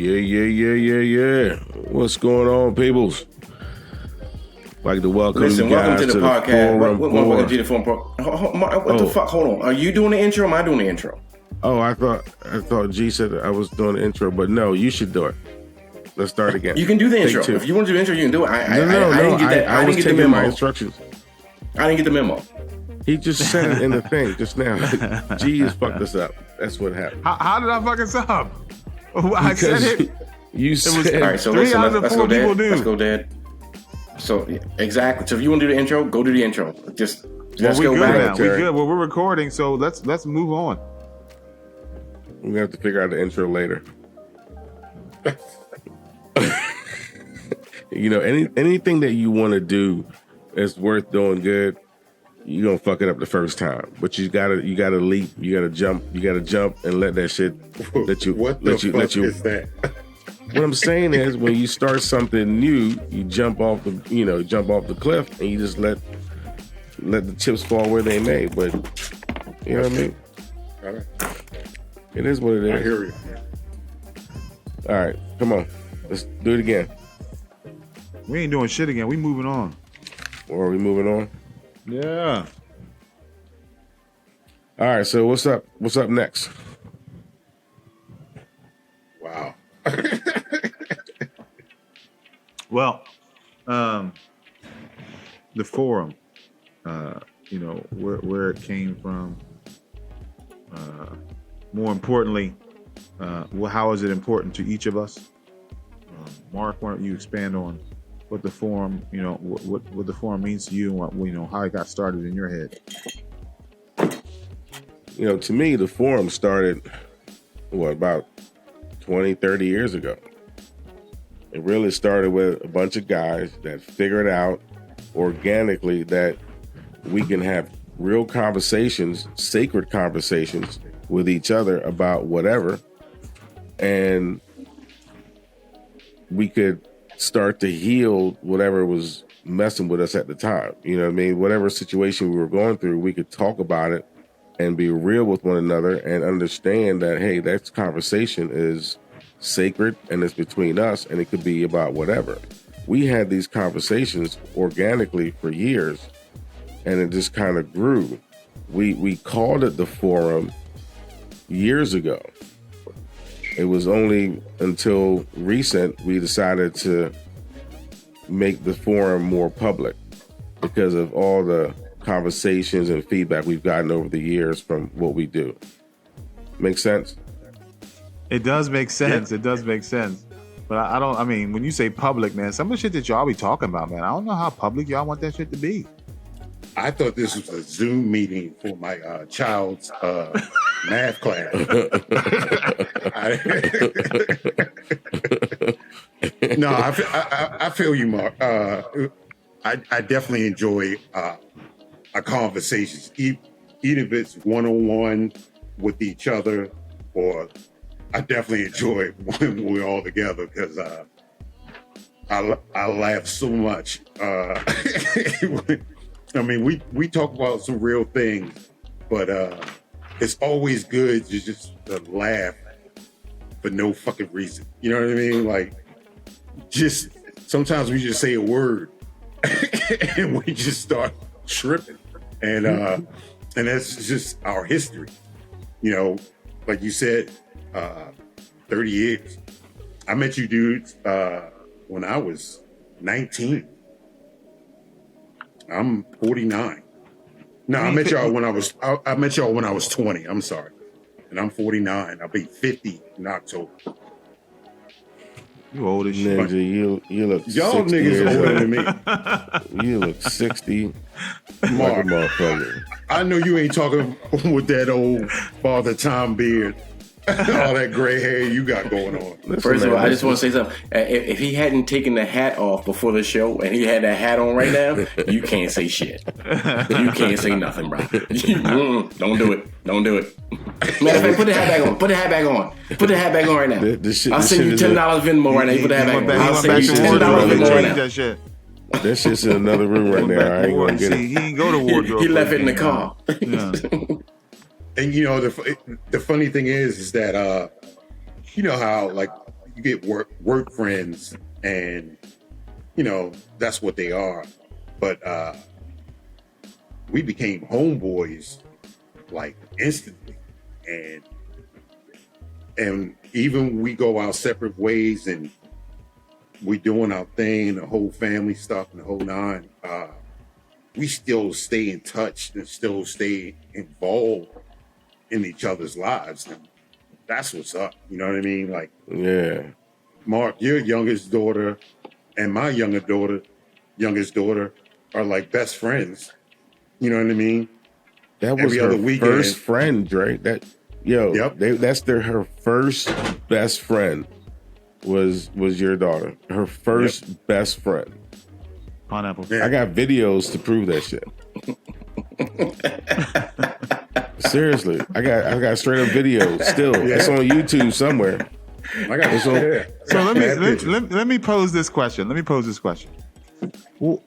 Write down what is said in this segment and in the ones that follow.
Yeah. What's going on, peoples? Like to welcome you guys welcome to the podcast. Welcome to the forum. What the fuck? Hold on. Are you doing the intro? Or am I doing the intro? Oh, I thought G said I was doing the intro, but no, you should do it. Let's start again. You can do the intro. If you want to do the intro, you can do it. I didn't get that. I didn't get the memo. My instructions. I didn't get the memo. He just said it in the thing just now. G has fucked us up. That's what happened. How did I fuck us up? I said it. You said all right. So listen, let's go, Dad. Let's go, Dad. So exactly. So if you want to do the intro, go do the intro. Just go back. We good. Well, we're recording, so let's move on. We're gonna have to figure out the intro later. You know, anything that you want to do is worth doing good. You're gonna fuck it up the first time, but you gotta leap, you gotta jump and let that shit let you. What the fuck is that? What I'm saying is, when you start something new, you jump off the cliff, and you just let the chips fall where they may. But you know what I mean? All right. It is what it is. I hear you. All right, come on, let's do it again. We ain't doing shit again. We moving on. Or are we moving on? Yeah. All right. So what's up? What's up next? Wow. Well, the forum, where it came from. More importantly, how is it important to each of us? Mark, why don't you expand on what the forum, what the forum means to you, and how it got started in your head? To me, the forum started, about 20, 30 years ago. It really started with a bunch of guys that figured out organically that we can have real conversations, sacred conversations with each other about whatever, and we could start to heal whatever was messing with us at the time. You know what I mean? Whatever situation we were going through, we could talk about it and be real with one another and understand that, hey, that conversation is sacred and it's between us, and it could be about whatever. We had these conversations organically for years, and it just kind of grew. We called it the forum years ago. It was only until recent we decided to make the forum more public because of all the conversations and feedback we've gotten over the years from what we do. Make sense? It does make sense. Yeah. It does make sense. But when you say public, man, some of the shit that y'all be talking about, man, I don't know how public y'all want that shit to be. I thought this was a Zoom meeting for my child's math class. No, I feel you, Mark. I definitely enjoy our conversations, even if it's one-on-one with each other, or I definitely enjoy it when we're all together because I laugh so much. We talk about some real things, but it's always good to just laugh for no fucking reason. You know what I mean? Like, just sometimes we just say a word and we just start tripping, and that's just our history. Like you said, 30 years. I met you dudes when I was 19. I'm 49. No, I met y'all when I was 20. I'm sorry. And I'm 49. I'll be 50 in October. You old as shit. Nigga, you look y'all 60 niggas older than me. You look 60. Mark, like a motherfucker. I know you ain't talking with that old Father Time beard. All that gray hair you got going on. Listen, First of all, I just want to say something. If he hadn't taken the hat off before the show and he had that hat on right now, you can't say shit. You can't say nothing, bro. Don't do it. Don't do it. Matter of fact, put the hat back on. Put the hat back on. Put the hat back on right now. I'll send you $10 Venmo right now. You put the hat back on. I'll send you $10 Venmo right now. That shit's in another room right now. I ain't gonna get it. He ain't go to wardrobe. He left it in the car. Yeah. And the funny thing is that you know how like get work friends, and you know that's what they are. But we became homeboys like instantly, and even we go our separate ways, and we doing our thing, the whole family stuff, and the whole nine. We still stay in touch and still stay involved in each other's lives. And that's what's up. You know what I mean? Like, Yeah. Mark, your youngest daughter and my youngest daughter are like best friends. You know what I mean? That was Every her other weekend. first friend, Drake. That's her first best friend was your daughter. Her first best friend. Pineapple. Yeah. I got videos to prove that shit. Seriously, I got straight up videos. Still, it's on YouTube somewhere. I got it. So let me pose this question. Well,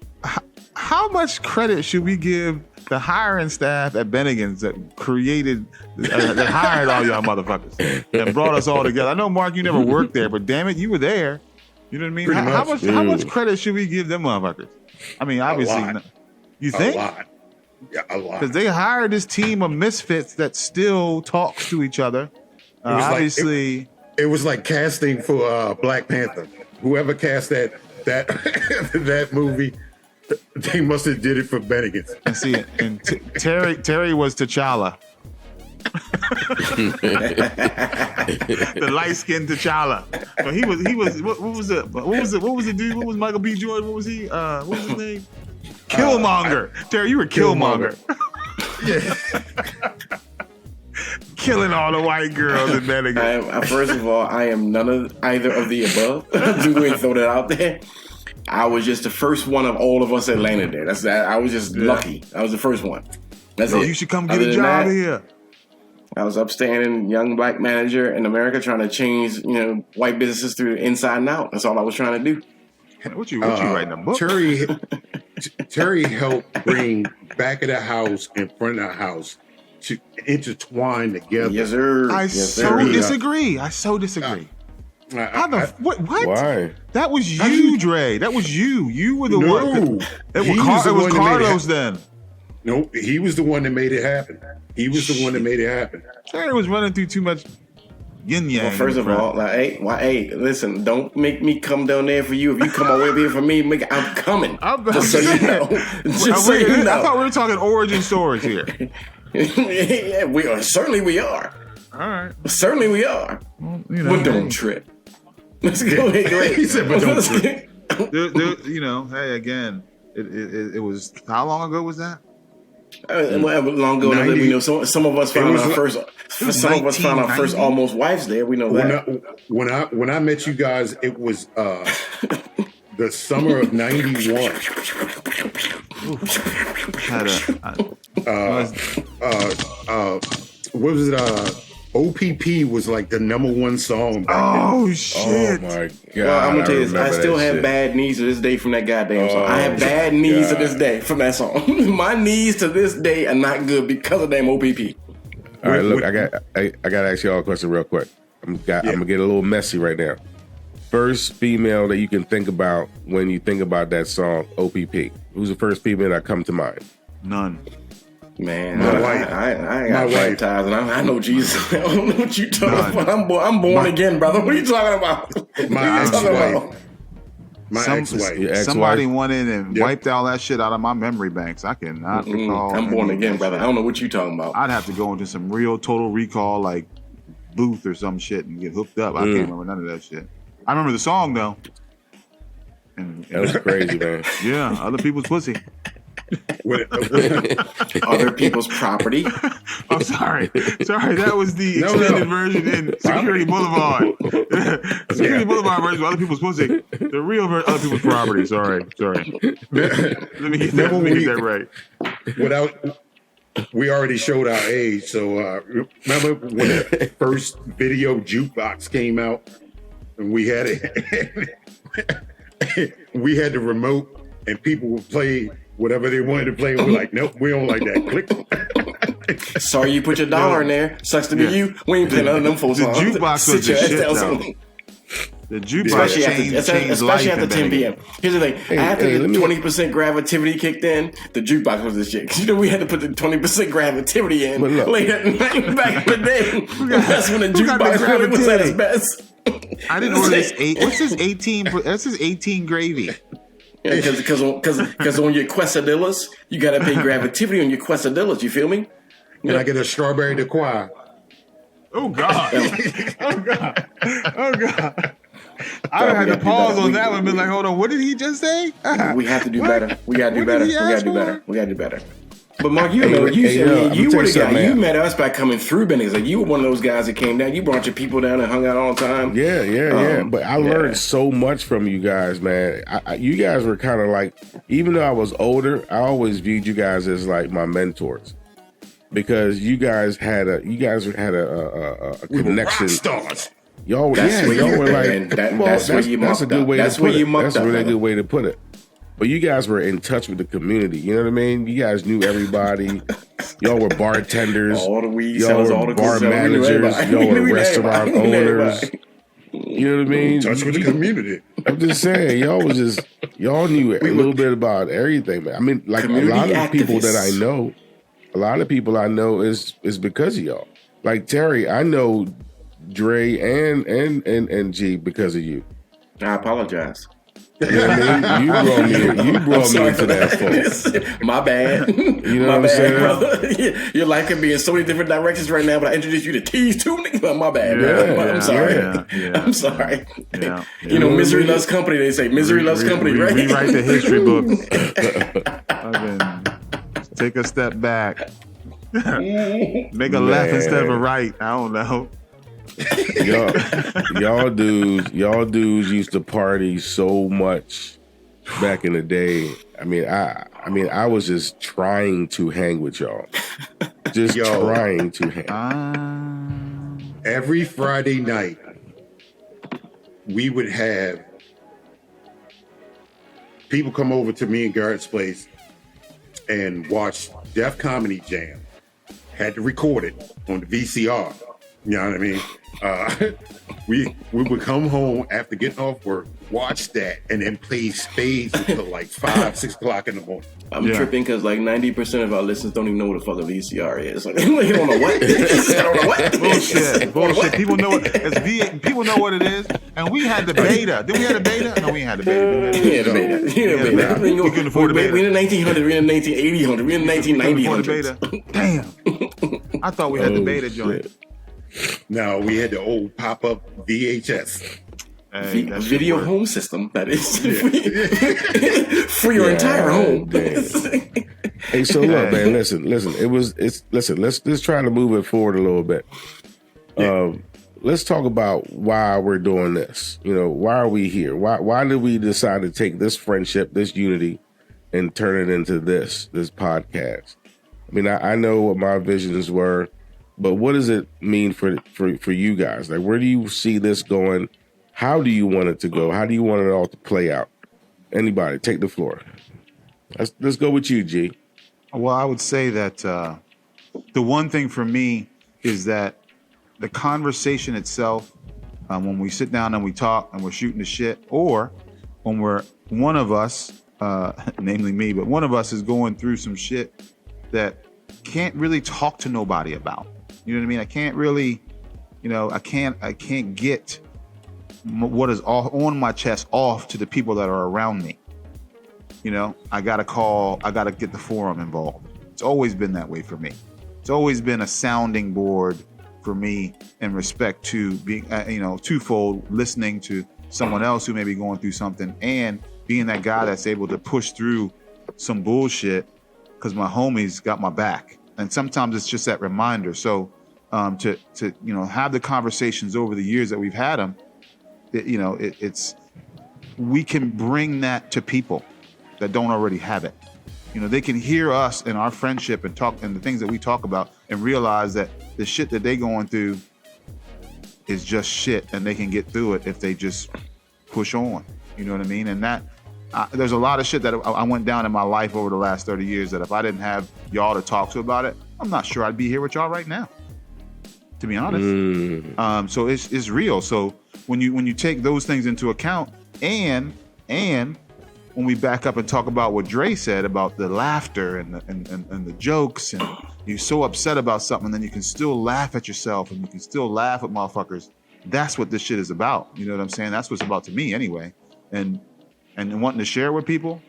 how much credit should we give the hiring staff at Bennigan's that that hired all y'all motherfuckers and brought us all together? I know, Mark, you never worked there, but damn it, you were there. You know what I mean? Pretty much. How much credit should we give them motherfuckers? I mean, obviously, you think? A lot. Yeah, a lot. Because they hired this team of misfits that still talks to each other. Obviously, it was like casting for Black Panther. Whoever cast that that movie, they must have did it for Bennigan's. and see, and Terry was T'Challa. The light skinned T'Challa. But he was what was the dude? What was Michael B. Jordan? What was he? What was his name? Killmonger. Terry, you were Killmonger. Yeah. Killing all the white girls in Bennigan. First of all, I am none of either of the above. Do we throw that out there? I was just the first one of all of us that landed there. That's that. I was just lucky. I was the first one. That's it. You should come get Other a than job that, here. I was upstanding young black manager in America trying to change, white businesses through inside and out. That's all I was trying to do. What you writing a book? Terry helped bring back of the house and front of the house to intertwine together. Yes, sir. I disagree. What? Why? That was you, Dre. That was you. You were the one. It was Carlos then. No, he was the one that made it happen. Terry was running through too much yin yang. Well, first of all, listen, don't make me come down there for you. If you come away here for me, I'm coming. Just so you know. I thought we were talking origin stories here. Yeah, we are. Certainly we are. All right. Certainly we are. Well, but don't trip. Let's go ahead. He said, but don't trip. Hey, again, it was, how long ago was that? Long ago, 90, we know some of us found our first. Some of us found our first almost wives there. We know that. When I met you guys, it was the summer of '91. What was it? OPP was like the #1 song. Oh shit! Oh my god! Well, I'm gonna tell you this. I still have bad knees to this day from that goddamn song. I have bad knees to this day from that song. My knees to this day are not good because of damn OPP. All right, look, I got to ask y'all a question real quick. I'm gonna get a little messy right now. First female that you can think about when you think about that song, OPP. Who's the first female that come to mind? None. Man, my wife. I got baptized, and I know Jesus. I don't know what you talking about. I'm born again, brother. What are you talking about? My ex-wife. My ex-wife. Somebody went in and wiped all that shit out of my memory banks. I cannot recall. I'm born again, brother. I don't know what you talking about. I'd have to go into some real Total Recall like booth or some shit and get hooked up. I can't remember none of that shit. I remember the song though. And that was crazy, man. Yeah, other people's pussy. Other people's property. Oh, sorry. That was the extended version in Security Boulevard. Security Boulevard version of other people's pussy. The real version, other people's property. Sorry. Let me get that right. We already showed our age, so remember when the first video jukebox came out, and we had it. We had the remote, and people would play whatever they wanted to play. We're like, nope, we don't like that. Click. Sorry, you put your dollar in there. Sucks to be you. We ain't playing none of them full songs. The jukebox was the shit, though. The jukebox changed life especially after 10 p.m. Here's the thing. After the 20% gravity kicked in, the jukebox was the shit. You know, we had to put the 20% gravity in late at night back in the day. That's when the jukebox really was at its best. I didn't order this. What's this 18? This is 18 gravy. Because on your quesadillas, you got to pay gravity on your quesadillas. You feel me? And I get a strawberry liqueur. Oh God! Oh God! Oh God! I had to pause on that one and be like, hold on, what did he just say? We have to do better. We got to do better. We got to do better. We got to do better. But Mark, you know, you were the guy. You met us by coming through Benny's. Like, you were one of those guys that came down. You brought your people down and hung out all the time. Yeah. But I learned so much from you guys, man. You guys were kind of like, even though I was older, I always viewed you guys as like my mentors. Because you guys had a connection. Rock stars. Y'all were like, that's a good way to put it. That's a really good way to put it. But you guys were in touch with the community. You know what I mean? You guys knew everybody. Y'all were bartenders. All the weed y'all sellers, were all the bar managers. Y'all were restaurant owners. You know what I mean? Touch with the community. I'm just saying, y'all knew a little bit about everything, man. I mean, like community a lot of activists. A lot of people I know is because of y'all. Like Terry, I know Dre and G because of you. I apologize. You know what I mean? You brought me into that phone. My bad. You know what I'm saying? Brother. Your life can be in so many different directions right now, but I introduced you to T's too. My bad. I'm sorry. I'm sorry. Yeah. You know, misery loves company. They say misery loves company, right? Rewrite the history books. Take a step back. Make a left instead of a right. I don't know. Y'all dudes used to party so much back in the day. I mean, I was just trying to hang with y'all. Just trying to hang. Every Friday night, we would have people come over to me and Garrett's place and watch Def Comedy Jam. Had to record it on the VCR. You know what I mean? We would come home after getting off work, watch that, and then play spades until like 5, 6 o'clock in the morning. I'm tripping because like 90% of our listeners don't even know what the fuck a VCR is. Like, you don't know what? I don't know what? Bullshit. People know it. People know what it is. And we had the beta. Did we have the beta? No, we ain't had the beta. We had the beta. We couldn't afford the beta. We in the 1900s. We in the 1980s. We in the 1990s. Damn. I thought we had the beta joint. No, we had the old pop-up VHS. Video home system, that is. For your entire home. Hey, so look, man, listen. Let's try to move it forward a little bit. Let's talk about why we're doing this. You know, why are we here? Why did we decide to take this friendship, this unity, and turn it into this podcast? I mean, I know what my visions were, but what does it mean for you guys? Like, where do you see this going? How do you want it to go? How do you want it all to play out? Anybody, take the floor. Let's go with you, G. Well, I would say that the one thing for me is that the conversation itself, when we sit down and we talk and we're shooting the shit, or when one of us, namely me, but one of us is going through some shit that can't really talk to nobody about. You know what I mean? I can't really, I can't get what is on my chest off to the people that are around me. I got to get the forum involved. It's always been that way for me. It's always been a sounding board for me in respect to being, twofold, listening to someone else who may be going through something and being that guy that's able to push through some bullshit because my homies got my back. And sometimes it's just that reminder. So to have the conversations over the years that we've had them, we can bring that to people that don't already have it. They can hear us and our friendship and talk and the things that we talk about and realize that the shit that they going through is just shit, and they can get through it if they just push on. You know what I mean? And that there's a lot of shit that I went down in my life over the last 30 years that if I didn't have y'all to talk to about it, I'm not sure I'd be here with y'all right now, to be honest. So it's real. So when you take those things into account, and when we back up and talk about what Dre said about the laughter and the jokes, and you're so upset about something, and then you can still laugh at yourself, and you can still laugh at motherfuckers. That's what this shit is about. You know what I'm saying? That's what it's about to me, anyway. And wanting to share with people,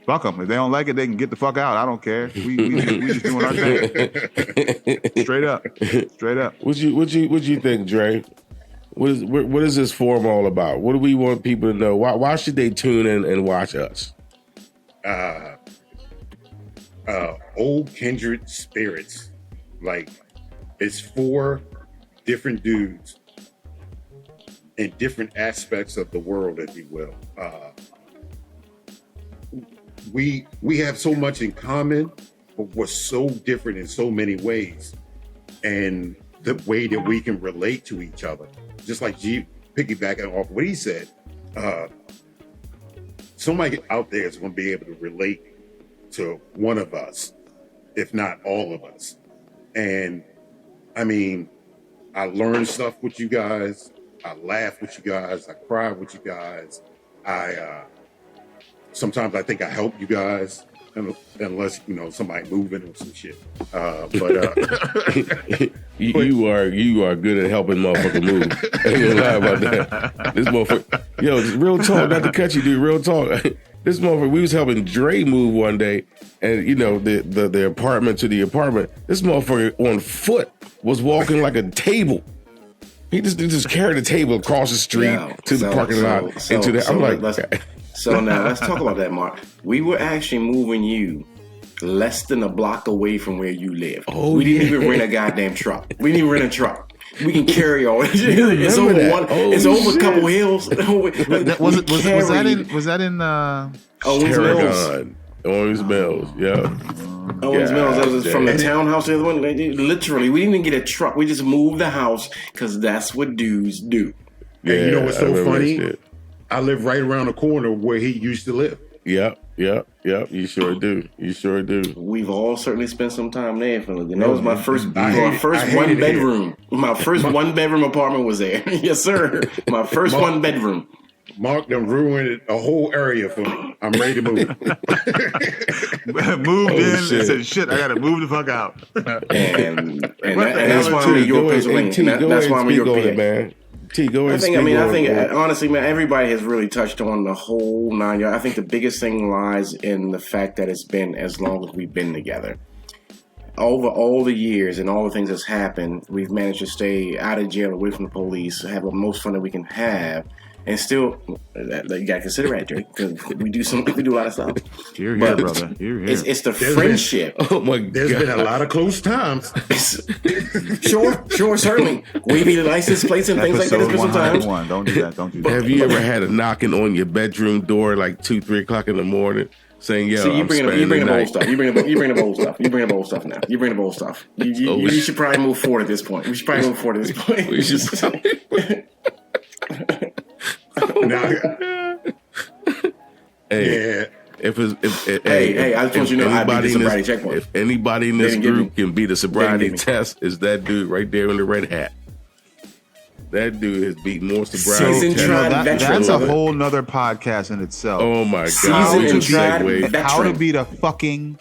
fuck them. If they don't like it, they can get the fuck out. I don't care. We just doing our thing. Straight up. What you think, Dre? What is this forum all about? What do we want people to know? Why should they tune in and watch us? Old kindred spirits. Like, it's 4 different dudes in different aspects of the world, if you will. We have so much in common, but we're so different in so many ways. And the way that we can relate to each other. Just like G, piggybacking off what he said, somebody out there is going to be able to relate to one of us, if not all of us. And I mean, I learn stuff with you guys. I laugh with you guys. I cry with you guys. Sometimes I think I help you guys, unless somebody moving or some shit. You are good at helping motherfucker move. I ain't gonna lie about that. This motherfucker, real talk, not to cut you, dude. Real talk. This motherfucker, we was helping Dre move one day, and the apartment to the apartment. This motherfucker on foot was walking like a table. He just carried a table across the street to the parking lot into the. I'm like. So now let's talk about that, Mark. We were actually moving you less than a block away from where you live. We didn't even rent a goddamn truck. We didn't even rent a truck. We can carry all. It's over a couple hills. Was that in Owens Mills? Owens Mills, yeah. Owens Mills. That was from the townhouse. The other one, literally, we didn't even get a truck. We just moved the house because that's what dudes do. Yeah, you know what's so funny? I live right around the corner where he used to live. Yep. You sure do. We've all certainly spent some time there. That was my first one bedroom. My first 1 bedroom apartment was there. Yes, sir. My first 1 bedroom. Mark done ruined a whole area for me. I'm ready to move. Moved in and said, "Shit, I gotta move the fuck out." And that's why I'm in your Pennsylvania. That's why I'm in your PA, man. T, go ahead. I think honestly, man, everybody has really touched on the whole 9 yards. I think the biggest thing lies in the fact that it's been as long as we've been together. Over all the years and all the things that's happened, we've managed to stay out of jail, away from the police, have the most fun that we can have, and still, you gotta consider that, Drake, because we do a lot of stuff. You're here, brother. You're here. It's the friendship. There's been a lot of close times. Sure, certainly. Wavy the license plates and things like that. There's been some times. Don't do that. Have you ever had a knocking on your bedroom door like 2-3 o'clock in the morning? Saying, so you bring the bold stuff. You bring the bold stuff. You bring the bold stuff now. You bring the bold stuff. You should probably move forward at this point. We should probably move forward at this point. We should. Hey, I just want you to know I beat the sobriety checkpoint. If anybody in this group can beat a sobriety test, is that dude right there in the red hat. That dude has beat more sobriety tests. That's a whole nother podcast in itself. Oh my God! How to beat a fucking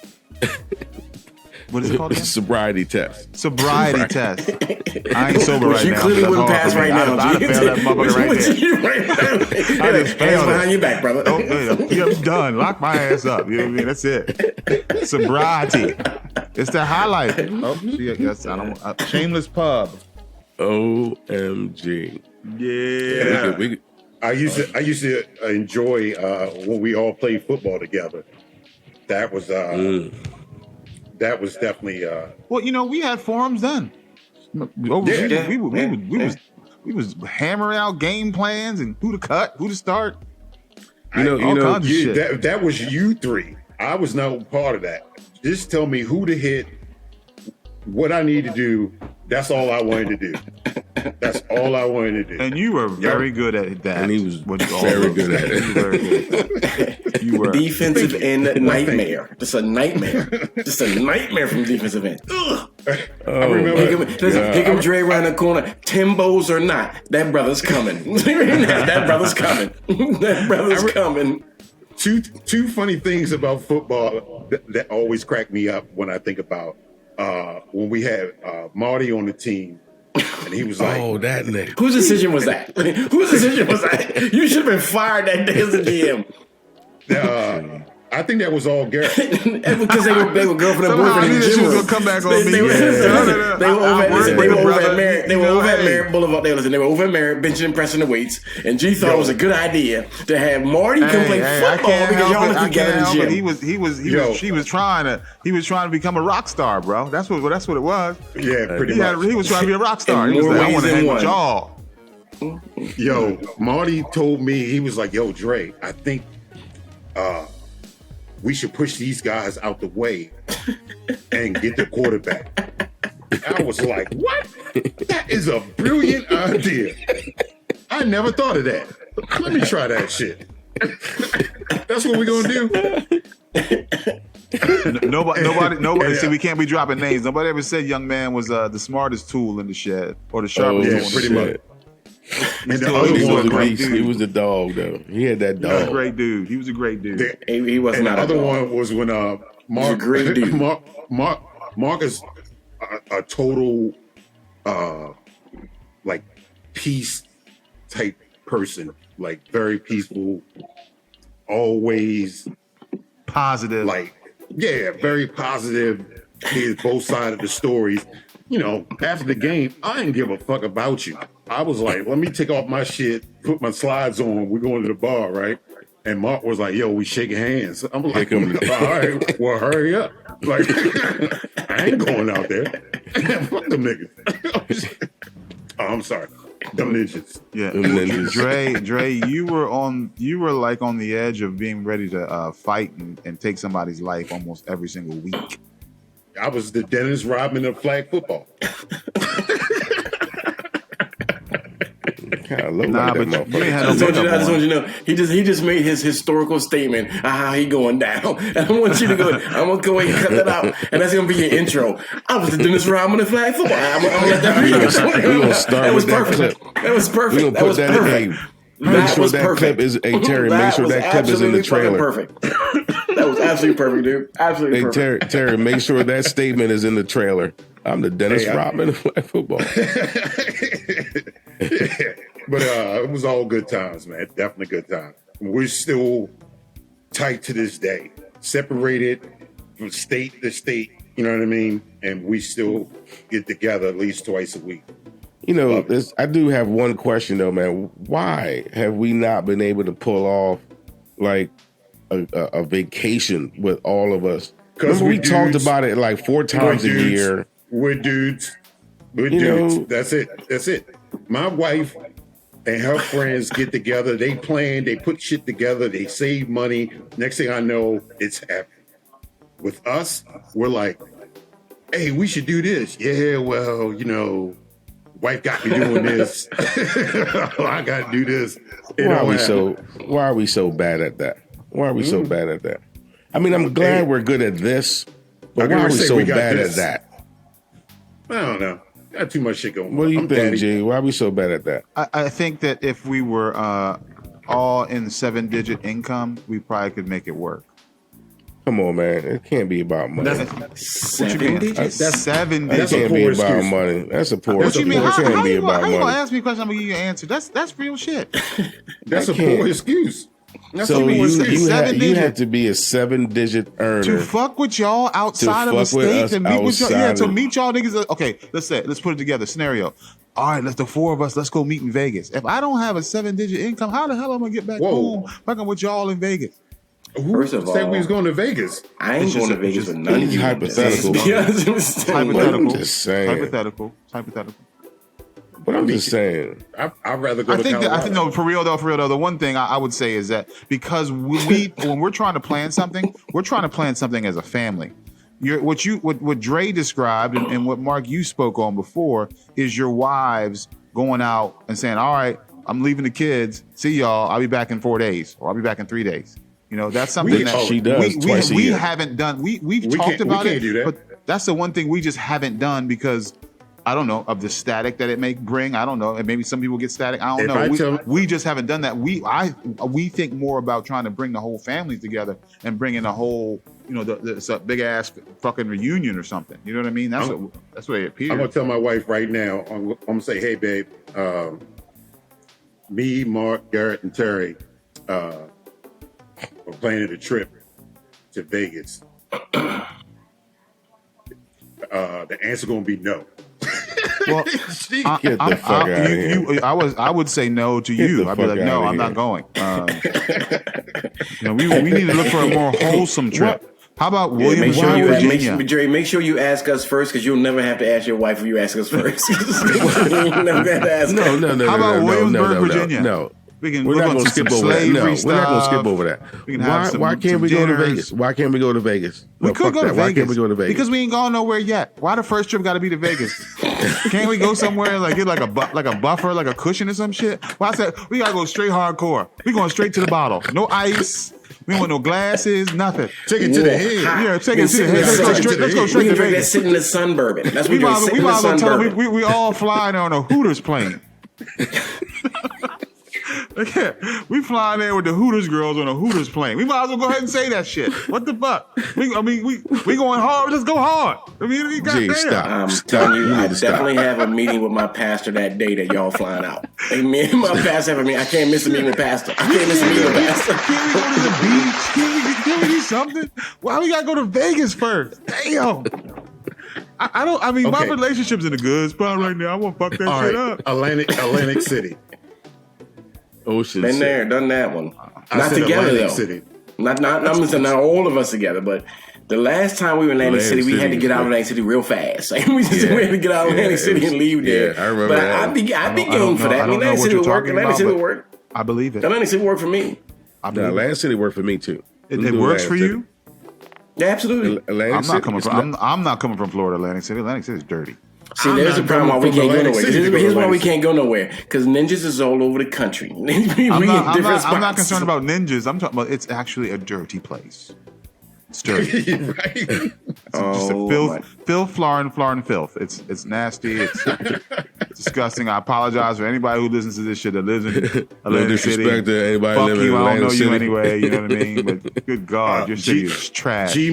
what is it called again? Sobriety test. Sobriety test. I ain't sober right now. You clearly wouldn't pass right now. I'd fail that motherfucker right there. I just failed behind your back, brother. I'm done. Lock my ass up. You know what I mean? That's it. Sobriety. It's the highlight. Oh, yes, I don't. Shameless pub. OMG. Yeah. I used to enjoy when we all played football together. That was definitely. Well, we had forums then. We was hammering out game plans and who to cut, who to start. All kinds of shit. That was you three. I was not part of that. Just tell me who to hit, what I need to do. That's all I wanted to do. That's all I wanted to do. And you were very good at that. And he was very good at it. You were very good at that. You were defensive end nightmare. Just a nightmare. Just a nightmare from defensive end. Ugh. I remember. Pick him Dre around the corner. Timbos or not, that brother's coming. That brother's coming. That brother's coming. Two funny things about football that always crack me up when I think about when we had Marty on the team, and he was like, "Oh, that nigga." Whose decision was that? Whose decision was that? You should have been fired that day as a GM. I think that was all Garrett. Because they were girlfriend and Somehow I boyfriend knew in the that she gym was room. gonna come back on me. They were over at Merritt. They were over at Hey. Merritt Boulevard. They were over at Merritt benching and pressing the weights. And G thought it was a good idea to have Marty come play football because y'all look together in the gym. He was trying to become a rock star, bro. That's what it was. Yeah, pretty much. He was trying to be a rock star. In He was more like, I ways want to than hang one. with y'all. Yo, Marty told me, he was like, yo, Dre, I think we should push these guys out the way and get the quarterback. I was like, what? That is a brilliant idea. I never thought of that. Let me try that shit. That's what we're gonna do. Nobody. Yeah. See, we can't be dropping names. Nobody ever said young man was the smartest tool in the shed or the sharpest yeah, tool in pretty the much. shed. And the He other was a one, great He dude. was the dog, though. He had that He was a dog. great dude. He was a great dude. He was and the not a other dog. one was when He's a great dude. Mark is a total like peace type person, like very peaceful, always Positive. like very positive. Hears both sides of the stories. You know, after the game, I didn't give a fuck about you. I was like, let me take off my shit, put my slides on. We're going to the bar, right? And Mark was like, yo, we shaking hands. I'm like, all right, well, hurry up. Like, I ain't going out there. Fuck them niggas. Oh, I'm sorry. Them ninjas. Yeah, Them ninjas. Dre, you were like on the edge of being ready to fight and take somebody's life almost every single week. I was the Dennis Rodman of flag football. Kind of look Nah, like that but you ain't motherfucker. had I just no want makeup you to on. know he just made his historical statement of how he going down. And I want you to go. I'm gonna go ahead and cut that out, and that's gonna be your intro. I was the Dennis Rodman of flag football. I'm gonna let that be. We gonna start That was with that perfect. clip. That was perfect. We gonna That put was that in. perfect. Hey, make sure was that perfect. clip is. Hey Terry, make sure was that clip is in the absolutely fucking trailer. Perfect. That was absolutely perfect, dude. Absolutely Hey perfect. Terry, make sure that statement is in the trailer. I'm the Dennis Hey, Rodman of flag football. But it was all good times, man. Definitely good times. We're still tight to this day. Separated from state to state, you know what I mean? And we still get together at least twice a week. You know, I do have one question though, man. Why have we not been able to pull off like a vacation with all of us? Because we talked about it like 4 times a year. We're dudes. We're You dudes. know- That's it. My wife and her friends get together. They plan. They put shit together. They save money. Next thing I know, it's happening. With us, we're like, hey, we should do this. Yeah, well, you know, wife got me doing this. I got to do this. Why are we so bad at that? Why are we so bad at that? I mean, I'm glad we're good at this, but why are we so bad at that? I don't know. Got too much shit going on. What do you I'm think, daddy. G? Why are we so bad at that? I think that if we were all in 7-digit income, we probably could make it work. Come on, man. It can't be about money. Seven digits? That's 7 It that's a digits. can't be poor about excuse. money. That's a poor What you mean? excuse. It How can't be you about gonna money. ask me a question? I'm gonna give you an answer. That's real shit. That's a can't. poor excuse. That's So a poor you excuse. Seven-digit. have to be a 7-digit earner. To fuck with y'all outside of the fuck with state us and meet with y'all. Yeah, outside to of- meet y'all niggas. Okay, let's put it together. Scenario. All right, let's the 4 of us. Let's go meet in Vegas. If I don't have a 7-digit income, how the hell am I gonna get back Whoa. home? Fucking with y'all in Vegas. Who First of said all- we was going to Vegas? I ain't It's going to just- Vegas it's with just- none of it's you. hypothetical. Be honest with you. Hypothetical. I'm just saying. Hypothetical. But I'm just saying. I'd rather go I to think Colorado. no, for real though, the one thing I would say is that because when we're trying to plan something, we're trying to plan something as a family. what Dre described and what Mark you spoke on before is your wives going out and saying, all right, I'm leaving the kids. See y'all. I'll be back in 4 days, or I'll be back in 3 days. You know, that's something that she does twice a we year. haven't done. We've talked about it, do that. but that's the one thing we just haven't done because I don't know of the static that it may bring. I don't know, and maybe some people get static. I don't know. We just haven't done that. We think more about trying to bring the whole family together and bringing the whole, you know, it's a big ass fucking reunion or something. You know what I mean? That's what it appears. I'm gonna tell my wife right now. I'm gonna say, hey, babe, me, Mark, Garrett, and Terry are planning a trip to Vegas. The answer gonna be no. Well, Get the fuck out of here. I would say no to you. I'd be like, no, I'm not going. You know, we need to look for a more wholesome trip. How about Williamsburg, Virginia? Make sure you ask us first, because you'll never have to ask your wife if you ask us first. You'll never have to ask No. How about Williamsburg, Virginia? No. We're not going to skip over that. No, we're not going to skip over that. Why can't we go to Vegas? Why can't we go to Vegas? We could go to Vegas. Why can't we go to Vegas? Because we ain't gone nowhere yet. Why the first trip got to be to Vegas? Can't we go somewhere and like get like a buffer, like a cushion or some shit? Well, I said we gotta go straight hardcore. We going straight to the bottle. No ice. We don't want no glasses. Nothing. Take it to the head. Yeah, take it to the head. Let's go straight to Vegas. That's sitting in the sun bourbon. That's what we might as well tell them we all flying on a Hooters plane. Yeah, we flying there with the Hooters girls on a Hooters plane. We might as well go ahead and say that shit. What the fuck? We going hard. Let's go hard. I mean, goddamn. I'm telling you, I definitely have a meeting with my pastor that day that y'all flying out. Hey, me and my pastor have a meeting. I can't miss a meeting with pastor. I can't miss a meeting with pastor. Can't we go to the beach? Can we do something? Why we gotta go to Vegas first? Damn. My relationship's in a good spot right now. I won't fuck that shit up. Atlantic City. Ocean Been City. there, done that one. I Not said together Atlantic though. City. Not all of us together, but the last time we were in Atlantic City, we had to get out of Atlantic City real fast. Like, we had to get out of Atlantic City and leave there. Yeah, I remember but that. I'd be game for that. I mean, Atlantic City would work. Atlantic City would work. I believe it. Atlantic City would work for me. Atlantic City worked for me too. It works for you? Yeah, absolutely. Atlantic City. I'm not coming from Florida, Atlantic City. Atlantic City is dirty. See, there's a problem why we can't go nowhere. Here's why we can't go nowhere. Because ninjas is all over the country. I'm not concerned about ninjas. I'm talking about it's actually a dirty place. It's dirty. Right. It's just a filth, florin filth. It's nasty. It's disgusting. I apologize for anybody who listens to this shit that lives in Atlantic City. Disrespect to anybody Fuck living you. in I don't know Atlantic you City. anyway. You know what I mean? But good God, your city is trash. G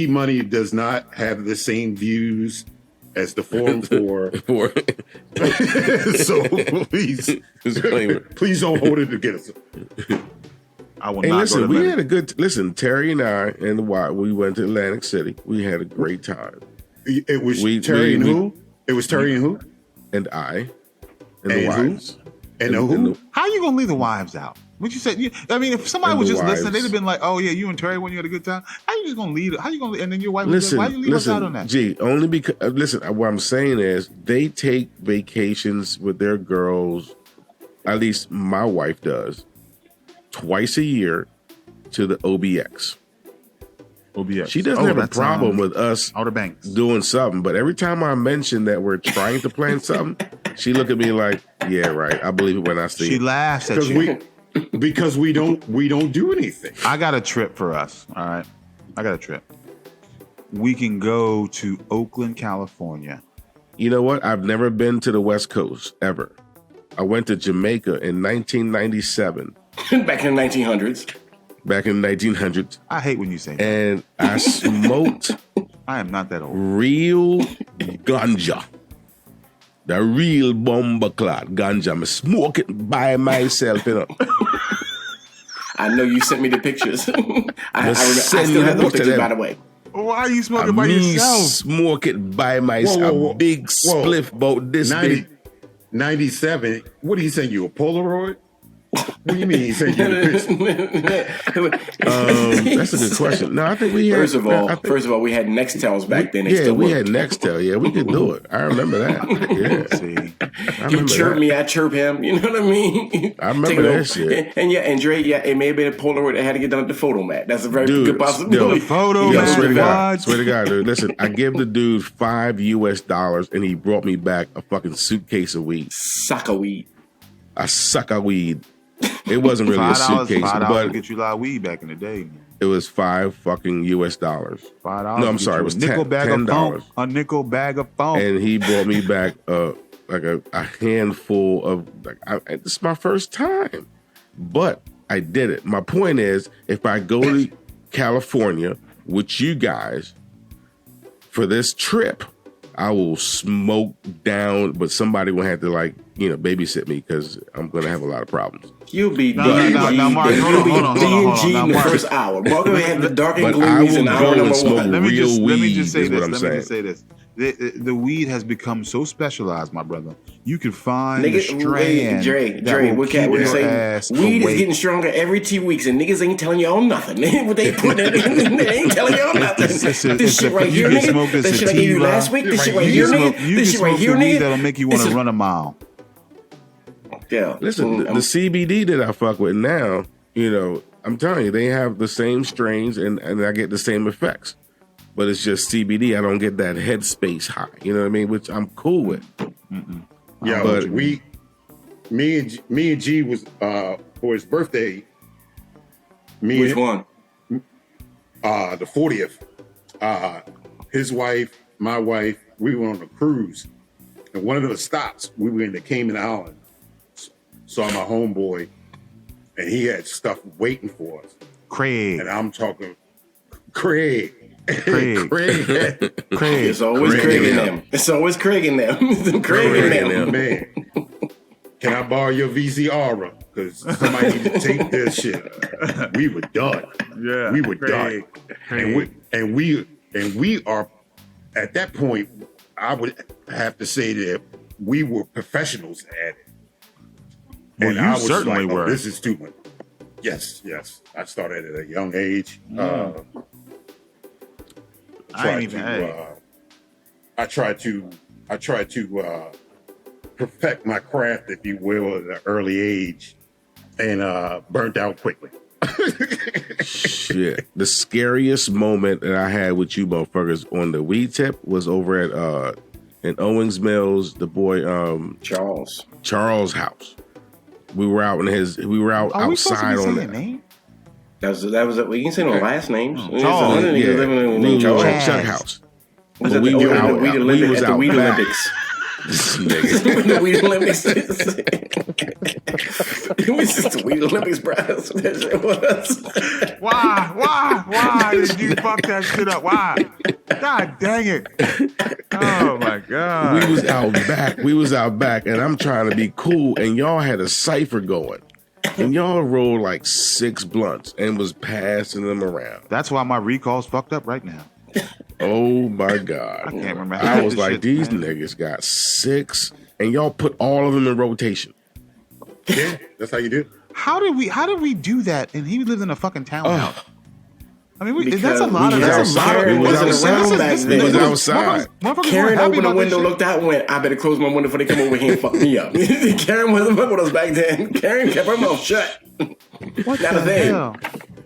Money does not have the same views as the Forum 4. So please don't hold it against us. I will Hey, not listen, go to we Atlantic. had a good Terry and I and the wife. We went to Atlantic City. We had a great time. It was Terry and who? It was Terry and who? And I and the And who? wives. And who? How you gonna leave the wives out? What you said? I mean, if somebody And was the just listening, wives. they'd have been like, "Oh yeah, you and Terry when you had a good time." How you just gonna leave? How you gonna? And then your wife was Listen, like, "Why you leave us out on that?" Gee, only because listen. What I'm saying is, they take vacations with their girls. At least my wife does, twice a year to the OBX. OBX. She doesn't have a problem with us Outer Banks doing something, but every time I mention that we're trying to plan something, she look at me like, "Yeah, right. I believe it when I see She it." laughs at you. Because we don't do anything. I got a trip for us. All right, I got a trip. We can go to Oakland, California. You know what? I've never been to the West Coast ever. I went to Jamaica in 1997, Back in the 1900s. back in the 1900s, I hate when you say that. and I smoked I am not that old. real ganja. The real bomber clot ganja. I smoke it by myself, you know. I know you sent me the pictures. I send still you have the those pictures, them. by the way. Why are you smoking by Me yourself? smoke it by myself. Whoa. A big spliff about this big. 97. What are you saying? You a Polaroid? What do you mean? He said you That's a good question. No, I think we had. First of all, we had Nextels back then. They Yeah, still we worked. had Nextel. Yeah, we could do it. I remember that. Yeah, See, I He remember chirped that. me, I chirp him. You know what I mean? I remember Take it that over. shit. And Dre, it may have been a Polaroid that had to get done at the photo mat. That's a very Dude, good possibility. the photo Yo, mat, swear to God, what? swear to God, dude. Listen, I gave the dude $5 US, and he brought me back a fucking suitcase of weed. Suck a weed. I suck a weed. It wasn't really a suitcase, $5 but to get you a lot of weed back in the day. Man. it was $5 fucking US. $5. No, I'm sorry, it was nickel bag of $10. phone. A nickel bag of phone. And he brought me back like a handful of. This is my first time, but I did it. My point is, if I go to California with you guys for this trip, I will smoke down, but somebody will have to babysit me because I'm gonna have a lot of problems. You'll be No, Mark, you'll be hold on, D&G in the Mark. first hour. Mark will have the dark and But I gloomies will in go hour and number smoke one. Let me just Let say me this. just say this. The weed has become so specialized, my brother. You can find the Nigga, strand Dre, what keep we your say? ass Weed is awake. getting stronger every 2 weeks, and niggas ain't telling y'all nothing. What they putting in, they ain't telling y'all nothing. This shit right here, nigga. This shit I gave you last week. This shit right here, nigga. This shit right here, nigga. That'll make you want to run a mile. Yeah. Listen, the CBD that I fuck with now, I'm telling you, they have the same strains and I get the same effects. But it's just CBD. I don't get that headspace high. You know what I mean? Which I'm cool with. Yeah, But- me and G was for his birthday. Which one? The 40th. His wife, my wife, we were on a cruise, and one of the stops we were in the Cayman Islands. Saw my homeboy, and he had stuff waiting for us. Craig. And I'm talking Craig. Craig. It's always Craig Craig and in them. them. It's always Craig in them. Craig in them. Man, can I borrow your VCR? Because somebody need to take this shit. We were done. Yeah, we were Craig. done. And we are at that point. I would have to say that we were professionals at it. Well, And you I was certainly like, were. This is too much. Yes. I started at a young age. I tried to perfect my craft, if you will, at an early age, and burnt out quickly. Shit. The scariest moment that I had with you motherfuckers on the weed tip was over at in Owings Mills, the boy Charles' house. We were out outside on that. Name? That was we can say no last names. Charles, Chuck house. Was But at we the were out- Weed we Olympics. was At the out Weed back. Olympics. This nigga. The Weed Olympics. It was just the Weed Olympics, bro. That's what that shit was. Why did you fuck that shit up? Why? God dang it. Oh my God. We was out back, and I'm trying to be cool, and y'all had a cipher going. And y'all rolled like 6 blunts and was passing them around. That's why my recall's fucked up right now. Oh my God. I can't remember. I was This like, shit, these man. niggas got 6, and y'all put all of them in rotation. Yeah, that's how you do it. How did we do that? And he lived in a fucking townhouse. I mean, Because that's a lot we of. was That's a lot of. outside. We was Wasn't outside. around back then. We was outside. Motherfuckers Karen weren't happy opened the about window, this looked out, and went, I better close my window before they come over here and fuck me up. Karen wasn't fucking with us back then. Karen kept her mouth shut. shit. What Not the a thing. hell?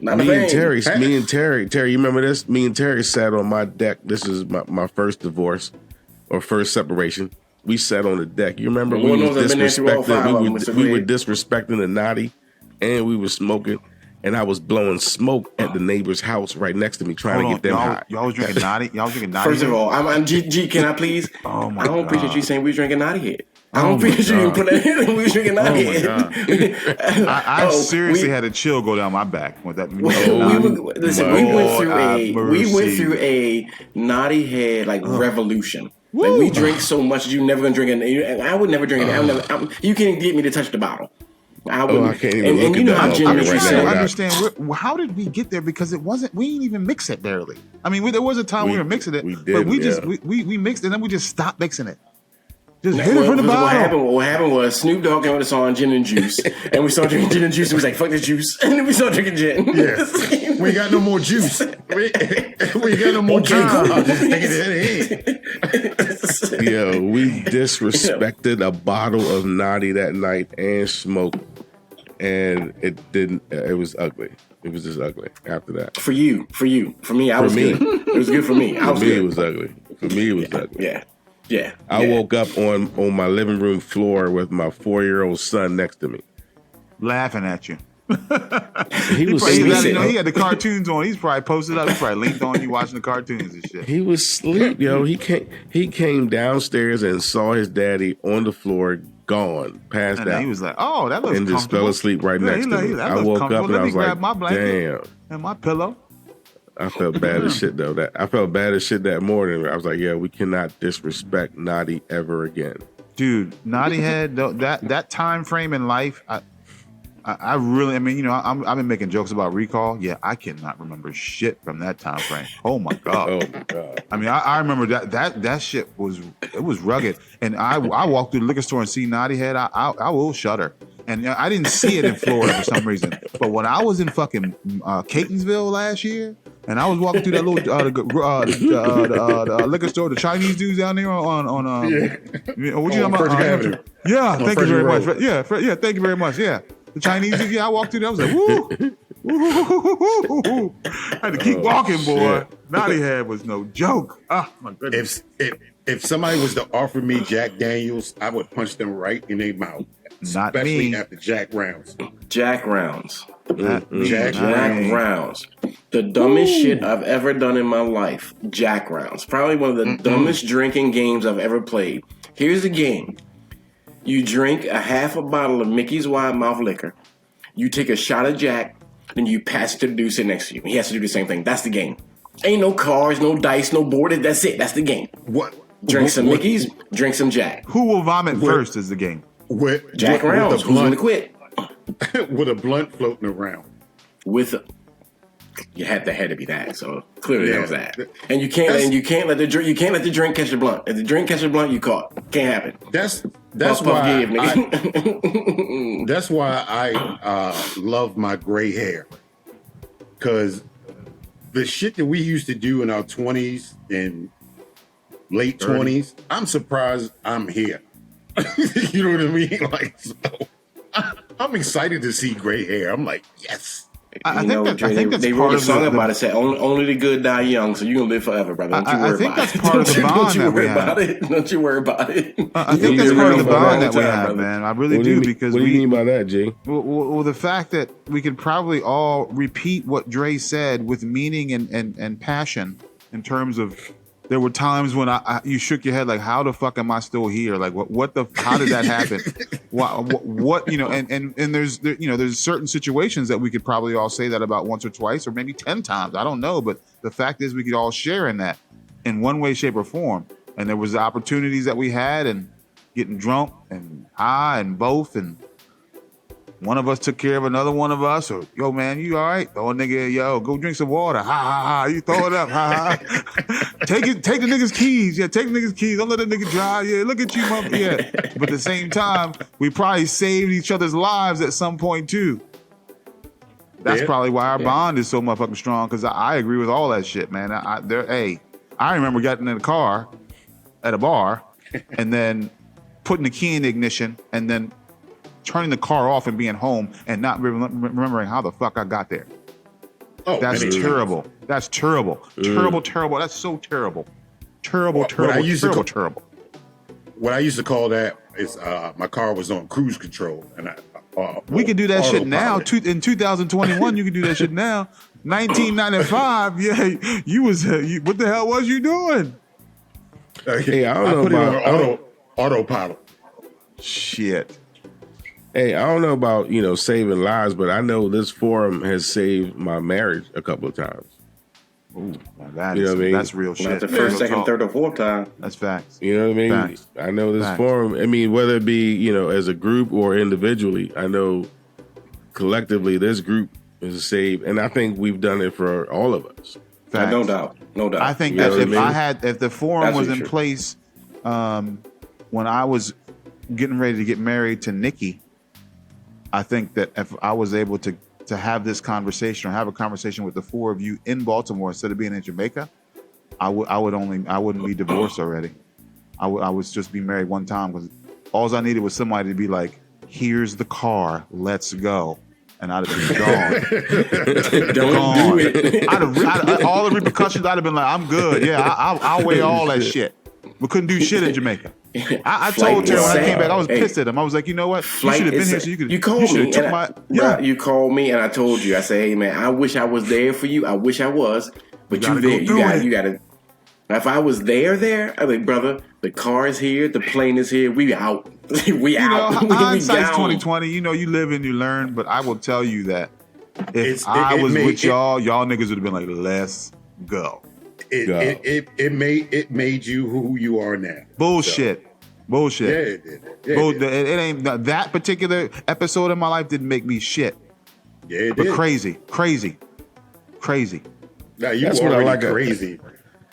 Not a Me and thing. Terry, you remember this? Me and Terry sat on my deck. This is my first divorce or first separation. We sat on the deck. You remember One we of was those that been there through all 5 of them, Mr. we were Greg. disrespecting the naughty, and we were smoking, and I was blowing smoke at the neighbor's house right next to me, trying to get them high. Y'all was drinking naughty. Y'all was drinking naughty. First of all, I'm G. Can I please? Oh my I don't appreciate God. you saying we was drinking naughty head. I don't Oh my appreciate you God. putting that in. We was drinking naughty my head. I seriously had a chill go down my back with that. We went mercy. through a naughty head revolution. Like we drink so much that you never gonna drink it. I would never drink it. You can't get me to touch the bottle. I wouldn't. I can't even look and you at know that how motherfucker Jim I'm is right trying now. to I got- understand how did we get there, because it wasn't. We didn't even mix it barely. I mean, there was a time we were mixing it, we but didn't, we just yeah. we mixed it and then we just stopped mixing it. Just hit it from the bottom. What happened was Snoop Dogg came with a song Gin and Juice, and we started drinking gin and juice. And we was like, "Fuck the juice," and then we started drinking gin. Yeah, we ain't got no more juice. We ain't got no more juice. Cool. Just take it in. Yo, we disrespected a bottle of Naughty that night and smoked, and it didn't. It was ugly. It was just ugly after that. For you. For me, I was good. It was good for me. For me, it was ugly. For me, it was ugly. Yeah. I woke up on my living room floor with my 4-year-old son next to me, laughing at you. He was he sleeping. he had the cartoons on. He's probably posted up. He probably linked on you watching the cartoons and shit. He was asleep, yo. He came downstairs and saw his daddy on the floor, gone, passed And out. he was like, "Oh, that looks and just fell asleep right next to me. I woke up and I was like, my blanket damn. and my pillow." I felt bad as shit though. I felt bad as shit that morning. I was like, yeah, we cannot disrespect Naughty ever again. Dude, Naughty had that time frame in life. I really, I mean, you know, I've been making jokes about recall. Yeah, I cannot remember shit from that time frame. Oh my god. Oh my god. I mean, I remember that shit was rugged. And I walked through the liquor store and see Naughty Head. I will shudder. And I didn't see it in Florida for some reason. But when I was in fucking Catonsville last year, and I was walking through that little the liquor store, the Chinese dudes down there on what you know about? Yeah, thank you very much. Yeah, thank you very much. Yeah, the Chinese dudes. Yeah, I walked through there. I was like, woo. I had to keep walking, boy. Naughty Head was no joke. Ah, my goodness. If somebody was to offer me Jack Daniels, I would punch them right in their mouth. Not Especially me. after Jack Rounds. Jack Rounds. Jack Rounds. The dumbest shit I've ever done in my life. Jack Rounds. Probably one of the dumbest drinking games I've ever played. Here's the game. You drink a half a bottle of Mickey's Wide Mouth liquor. You take a shot of Jack, then you pass it to the dude sitting next to you. He has to do the same thing. That's the game. Ain't no cards, no dice, no board. That's it. That's the game. What? Drink some Mickey's, drink some Jack. Who will vomit first is the game. Jack Rounds. Who's going to quit? With a blunt floating around. You had to be that. So clearly that was that. And you can't let the drink catch the blunt. If the drink catch the blunt, you caught. Can't happen. That's Puff, why give, nigga. that's why I love my gray hair, because the shit that we used to do in our 20s and late 20s, I'm surprised I'm here. You know what I mean? Like, so, I'm excited to see gray hair. I'm like, yes. I think that's they part wrote a of song the, about it. Said only the good die young, so you're gonna live forever, brother. Don't you worry about it. I think that's part of the bond that we have. Don't you worry about it. I think that's part of the bond that we have, man. I really do, because what do you mean by that, G? Well, the fact that we could probably all repeat what Dre said with meaning and passion, in terms of, there were times when you shook your head like, how the fuck am I still here? Like, how did that happen? what you know? And there's certain situations that we could probably all say that about once or twice, or maybe 10 times. I don't know, but the fact is, we could all share in that in one way, shape, or form. And there was the opportunities that we had, and getting drunk and high and both, and one of us took care of another one of us, or, yo, man, you all right? Oh, nigga, yo, go drink some water. Ha, ha, ha. You throw it up. Ha, ha. Take the nigga's keys. Yeah, take the nigga's keys. Don't let the nigga drive. Yeah, look at you, mother. Yeah. But at the same time, we probably saved each other's lives at some point, too. That's probably why our bond is so motherfucking strong, because I agree with all that shit, man. I remember getting in the car at a bar and then putting the key in the ignition and then turning the car off and being home and not remembering how the fuck I got there. Oh, that's terrible. That's terrible. Terrible. That's so terrible. Terrible. What I used to call that is my car was on cruise control, and we can do that shit now. In 2021, you can do that shit now. 1995, yeah, you was what the hell was you doing? Hey, I don't know about autopilot. Shit. Hey, I don't know about, saving lives, but I know this forum has saved my marriage a couple of times. Ooh, that's real shit. Not the first, second, third, or fourth time. That's facts. You know what I mean? Facts. I know this forum. I mean, whether it be, as a group or individually, I know collectively this group is saved, and I think we've done it for all of us. No doubt. I think that if the forum was in place, when I was getting ready to get married to Nikki, I think that if I was able to have this conversation or have a conversation with the four of you in Baltimore instead of being in Jamaica, I wouldn't be divorced already. I would just be married one time, because all I needed was somebody to be like, "Here's the car, let's go," and I'd have been gone. Don't do it. All the repercussions, I'd have been like, "I'm good. Yeah, I'll weigh all that shit." We couldn't do shit in Jamaica. I told Terry when I came back, I was pissed at him. I was like, you know what? You should have been here so you could. You called me. Yeah. You called me and I told you. I said, hey man, I wish I was there for you. I wish I was, but you there. You gotta. If I was there, I'm like, brother, the car is here, the plane is here. We out. We out. Hindsight's 2020. You know, you live and you learn. But I will tell you that if I was with y'all niggas would have been like, let's go. It made you who you are now. Bullshit. Yeah, it did. It ain't that particular episode of my life didn't make me shit. Yeah, it but did. Crazy. Now you were already crazy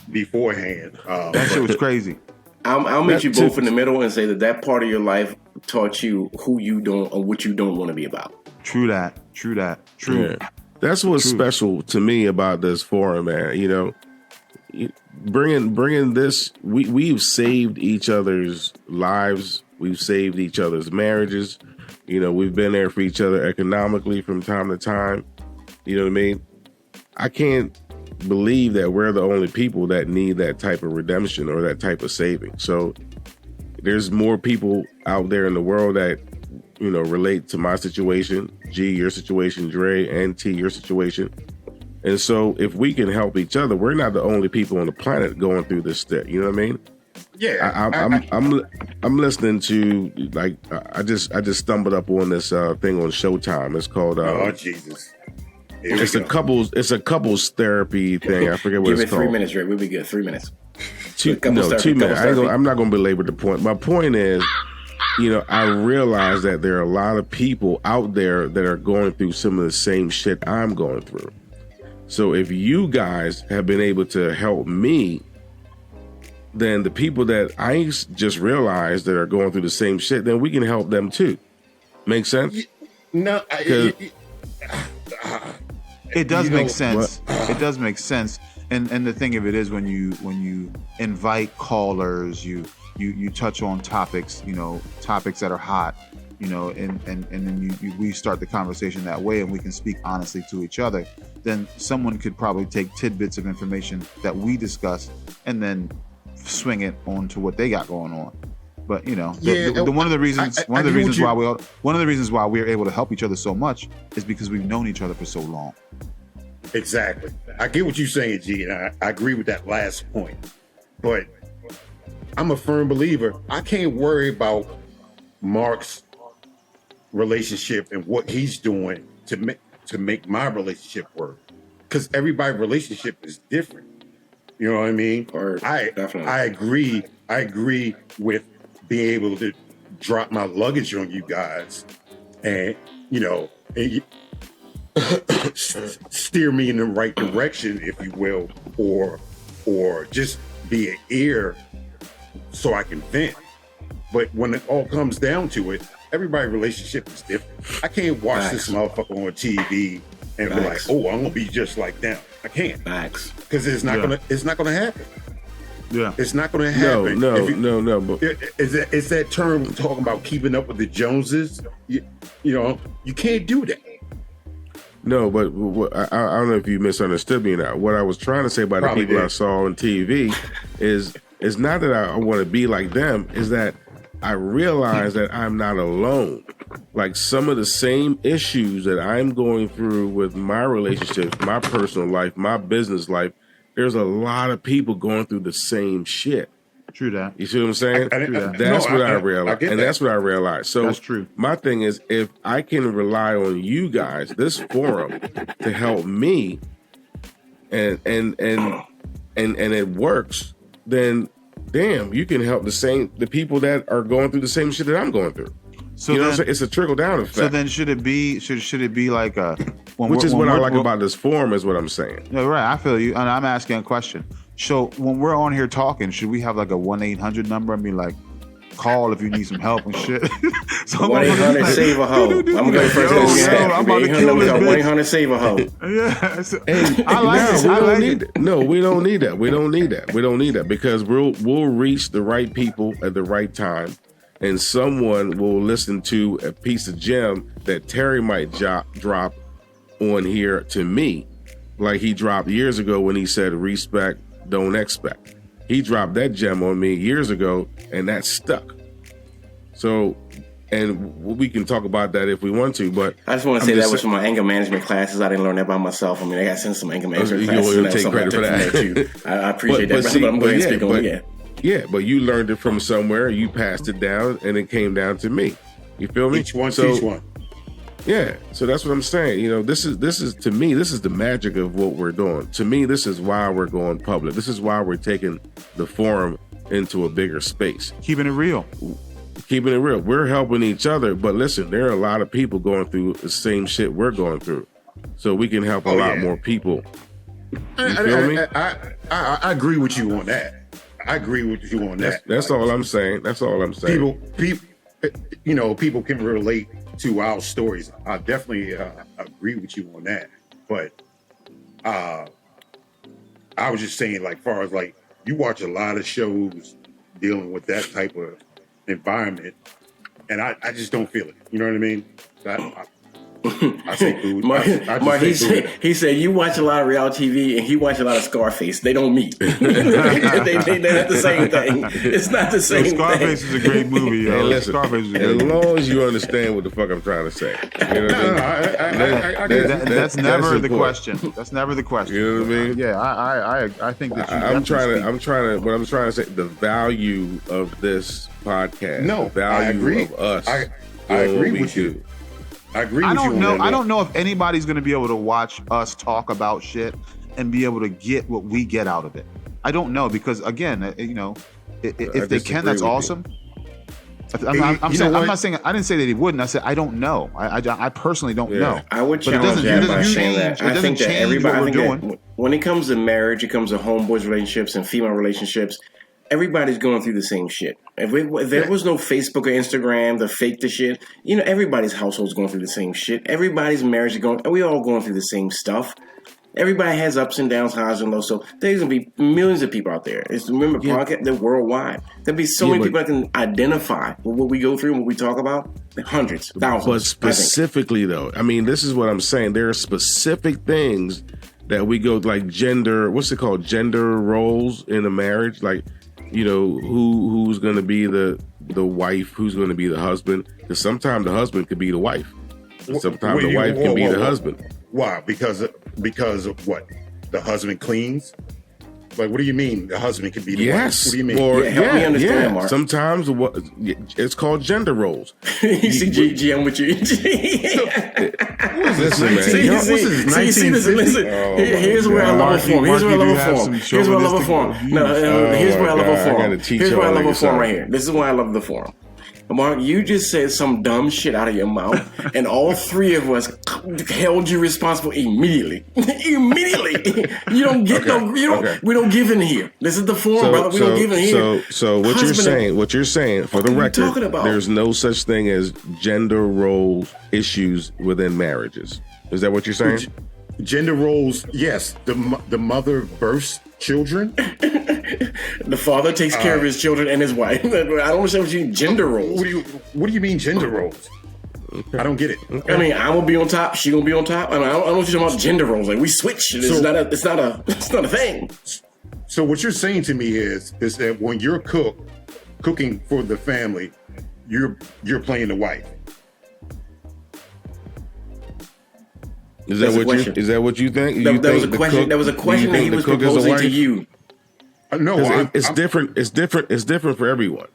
beforehand. That shit was crazy. I'll meet you both in the middle and say that part of your life taught you who you don't or what you don't want to be about. True that. Yeah. That's what's special to me about this forum, man. You know, bringing this, we've saved each other's lives. We've saved each other's marriages. You know, we've been there for each other economically from time to time. You know what I mean? I can't believe that we're the only people that need that type of redemption or that type of saving. So there's more people out there in the world that, you know, relate to my situation, G, your situation, Dre, and T, your situation. And so if we can help each other, we're not the only people on the planet going through this step. You know what I mean? Yeah. I'm listening to, like, I just stumbled up on this thing on Showtime. It's called oh Jesus. It's a couples therapy thing. I forget what it's called. Give it 3 minutes, Dre. We'll be good. 3 minutes. 2 minutes. I'm not going to belabor the point. My point is, you know, I realize that there are a lot of people out there that are going through some of the same shit I'm going through. So if you guys have been able to help me, then the people that I just realized that are going through the same shit, then we can help them too. Make sense? No, it does make sense. It does make sense. And the thing of it is, when you invite callers, you touch on topics, you know, topics that are hot, you know, and then we start the conversation that way, and we can speak honestly to each other. Then someone could probably take tidbits of information that we discuss and then swing it on to what they got going on. But you know, one of the reasons why we're able to help each other so much is because we've known each other for so long. Exactly. I get what you're saying, G, and I agree with that last point. But I'm a firm believer. I can't worry about Mark's relationship and what he's doing to make my relationship work, because everybody's relationship is different. You know what I mean? I agree with being able to drop my luggage on you guys, and you know, steer me in the right direction, if you will, or just be an ear so I can vent. But when it all comes down to it, everybody's relationship is different. I can't watch this motherfucker on TV and be like, "Oh, I'm gonna be just like them." I can't, because it's not gonna happen. Yeah, it's not gonna happen. No. But is that term talking about keeping up with the Joneses? You know, you can't do that. No, but I don't know if you misunderstood me now. What I was trying to say about the people I saw on TV is not that I want to be like them, is that I realize that I'm not alone. Like, some of the same issues that I'm going through with my relationships, my personal life, my business life, there's a lot of people going through the same shit. True that. You see what I'm saying? That's what I realized. And that's what I realized. So that's true. My thing is, if I can rely on you guys, this forum, to help me, and it works, then damn, you can help the people that are going through the same shit that I'm going through. So you know, it's a trickle down effect. So then, should it be like a? Which is what I like about this forum, is what I'm saying. No, right, I feel you, and I'm asking a question. So when we're on here talking, should we have like a 1-800 number and be like, call if you need some help and shit. So 1-800 save a hoe. I'm going first. I'm about to kill this bitch. 1-800 save a hoe. Yeah, so, Hey, I like it. I like it. No, we don't need that. We don't need that. We don't need that because we'll reach the right people at the right time, and someone will listen to a piece of gem that Terry might drop on here to me, like he dropped years ago when he said respect, don't expect. He dropped that gem on me years ago, and that stuck. So, and we can talk about that if we want to, but I just want to say that was from my anger management classes. I didn't learn that by myself. I mean, I got sent some anger management classes. You'll take credit for that. Too. I appreciate that, but I'm going to speak on it. Yeah, but you learned it from somewhere. You passed it down, and it came down to me. You feel me? Each one teach one. Yeah, so that's what I'm saying. You know, this is to me, this is the magic of what we're doing. To me, this is why we're going public. This is why we're taking the forum into a bigger space. Keeping it real. Keeping it real. We're helping each other, but listen, there are a lot of people going through the same shit we're going through. So we can help a lot more people. You feel me? I agree with you on that. I agree with you on that. That's all I'm saying. That's all I'm saying. People can relate to our stories. I definitely agree with you on that. But I was just saying, like, far as like you watch a lot of shows dealing with that type of environment, and I just don't feel it. You know what I mean? I say food. Mark, he said you watch a lot of reality TV and he watch a lot of Scarface. They don't meet. They're not the same thing. It's not the same Scarface thing. is a great movie, yo. Hey, listen, Scarface is a great as movie. long as you understand what the fuck I'm trying to say. You know what I mean? That's never the important. question. That's never the question. You know what I mean? Yeah, I think that you. I'm trying to say the value of this podcast. No, the value I agree. of us. I agree with you. I agree with you. I don't know if anybody's going to be able to watch us talk about shit and be able to get what we get out of it. I don't know because again, if they can, that's awesome. I'm not saying I didn't say that he wouldn't. I said I don't know. I personally don't know. I would challenge that by saying that. I think that everybody. That when it comes to marriage, it comes to homeboys relationships and female relationships. Everybody's going through the same shit. If there was no Facebook or Instagram to fake the shit, everybody's household's going through the same shit. Everybody's marriage is we all going through the same stuff. Everybody has ups and downs, highs and lows. So there's gonna be millions of people out there. Podcast, they're worldwide. There'll be so many people that can identify with what we go through and what we talk about. Hundreds, thousands. But specifically, though, I mean, this is what I'm saying. There are specific things that we go like gender. What's it called? Gender roles in a marriage, like. Who's going to be the wife, who's going to be the husband. Because sometimes the husband could be the wife. Sometimes the wife can be the husband. Why? Because of what? The husband cleans? Like, what do you mean the husband can be the wife? What do you mean? Help me understand, Mark. Sometimes it's called gender roles. You see GM with you. Listen, man. Listen. Here's where I love a form. Here's where I love a form. Here's where I love a form. No, here's where I love a form. Here's where I love a form right here. This is why I love the forum. Mark, you just said some dumb shit out of your mouth, and all three of us held you responsible immediately. Immediately, you don't get we don't give in here. This is the forum, brother. We don't give in here. So what you're saying, for the record, there's no such thing as gender role issues within marriages. Is that what you're saying? Gender roles, yes. The mother births children. The father takes care of his children and his wife. I don't understand what you mean gender roles. What do you mean gender roles? Okay. I don't get it. Okay. I mean, I'm gonna be on top. She gonna be on top. I don't know what you're talking about gender roles. Like we switch. It's not a thing. So what you're saying to me is that when you're cooking for the family, you're playing the wife. Is that what you think? That was a question. That was a question that he was proposing to you. No, it's different. It's different for everyone.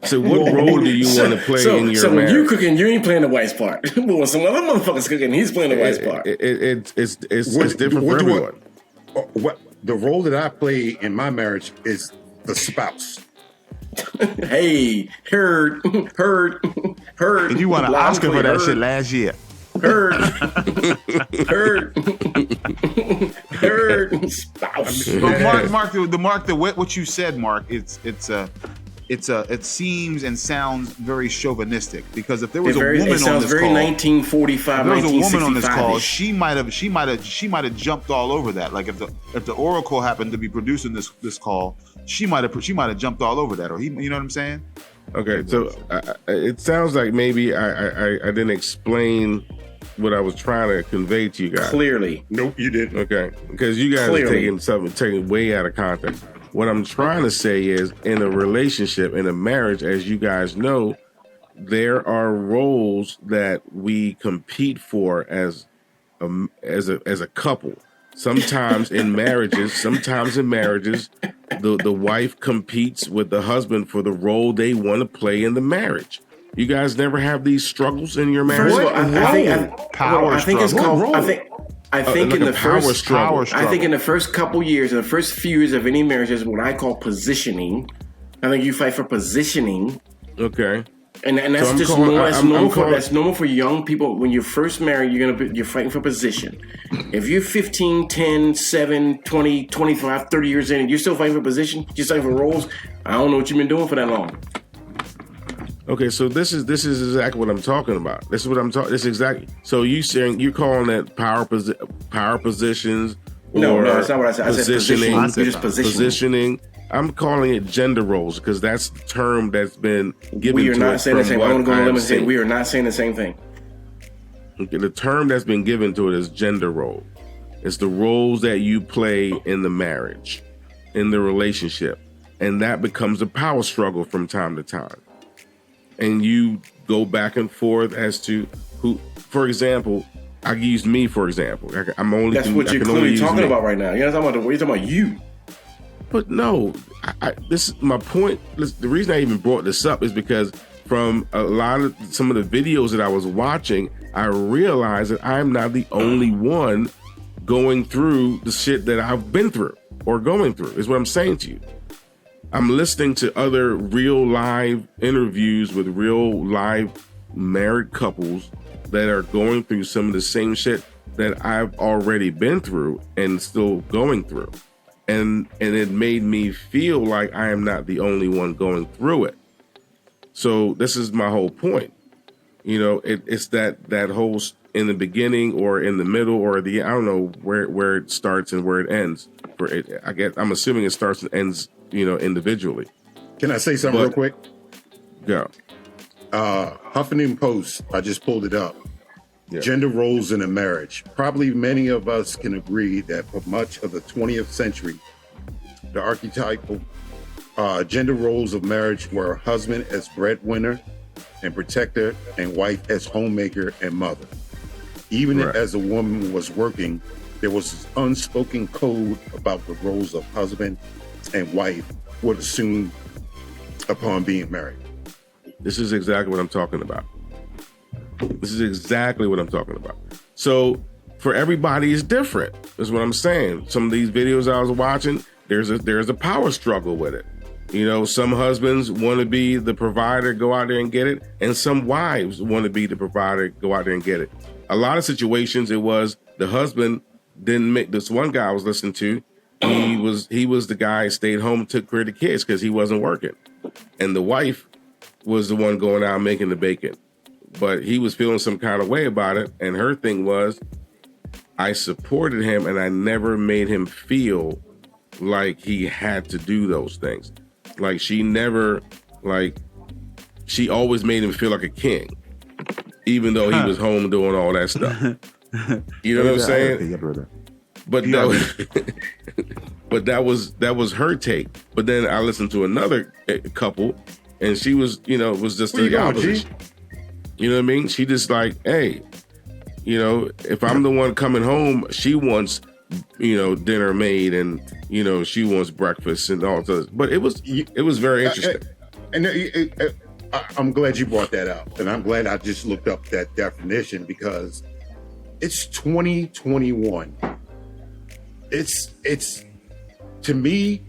So, what role do you want to play in your So when marriage? you cooking, you ain't playing the wife's part. But when some other motherfucker's cooking, he's playing the wife's part. It's different for everyone. What the role that I play in my marriage is the spouse. Hey, heard. And you want an Oscar for that shit last year. Heard. Spouse. But Mark, what you said, Mark, it's it seems and sounds very chauvinistic, because if there was a woman it on sounds this very call, 1945, if there was a woman on this call, 1965-ish. she might have jumped all over that. Like if the Oracle happened to be producing this call, she might have jumped all over that, or you know what I'm saying? Okay, so it sounds like maybe I didn't explain what I was trying to convey to you guys. Clearly. Nope, you didn't. Okay, because you guys are taking way out of context. What I'm trying to say is, in a relationship, in a marriage, as you guys know, there are roles that we compete for as a couple. Sometimes in marriages, the wife competes with the husband for the role they want to play in the marriage. You guys never have these struggles in your marriage? First of all, I think it's called. I think like in a the power first struggle. I think in the first couple years, in the first few years of any marriage, is what I call positioning. I think you fight for positioning. Okay. And that's So just normal. that's normal for young people. When you're first married, you're fighting for position. If you're 15, 10, 7, 20, 25, 30 years in and you're still fighting for position, you're fighting for roles, I don't know what you've been doing for that long. Okay, so this is exactly what I'm talking about. This is what I'm talking. This is exactly. So you're calling that power positions? No, that's not what I said. I said positioning. You're just positioning. I'm calling it gender roles because that's the term that's been given. We are to not saying the same. I want to go on a limb and say saying. we are not saying the same thing. Okay, the term that's been given to it is gender role. It's the roles that you play in the marriage, in the relationship, and that becomes a power struggle from time to time. And you go back and forth as to who. For example, I use me for example. I'm only. That's what you're clearly talking about right now. You're not talking about you're talking about you. But no, this is my point. The reason I even brought this up is because from some of the videos that I was watching, I realized that I'm not the only one going through the shit that I've been through or going through, is what I'm saying to you. I'm listening to other real live interviews with real live married couples that are going through some of the same shit that I've already been through and still going through. And it made me feel like I am not the only one going through it. So this is my whole point. You know, it's that whole in the beginning or in the middle or I don't know where it starts and where it ends. I'm assuming it starts and ends, individually. Can I say something real quick? Go. Huffington Post, I just pulled it up. Yeah. Gender roles in a marriage. Probably many of us can agree that for much of the 20th century, the archetypal gender roles of marriage were husband as breadwinner and protector and wife as homemaker and mother. Even as a woman was working, there was this unspoken code about the roles of husband and wife would assume upon being married. This is exactly what I'm talking about. So for everybody, it's different. Is what I'm saying. Some of these videos I was watching, there's a power struggle with it. Some husbands want to be the provider, go out there and get it, and some wives want to be the provider, go out there and get it. A lot of situations, it was the husband didn't make. This one guy I was listening to, he was the guy who stayed home and took care of the kids because he wasn't working, and the wife was the one going out making the bacon. But he was feeling some kind of way about it, and her thing was, I supported him, and I never made him feel like he had to do those things. Like she always made him feel like a king, even though he was home doing all that stuff. You know what I'm saying? But that was her take. But then I listened to another couple, and she was, was just the opposite. You know what I mean? She just like, hey, if I'm the one coming home, she wants, dinner made and, she wants breakfast and all this. But it was very interesting. I'm glad you brought that up. And I'm glad I just looked up that definition because it's 2021. It's to me,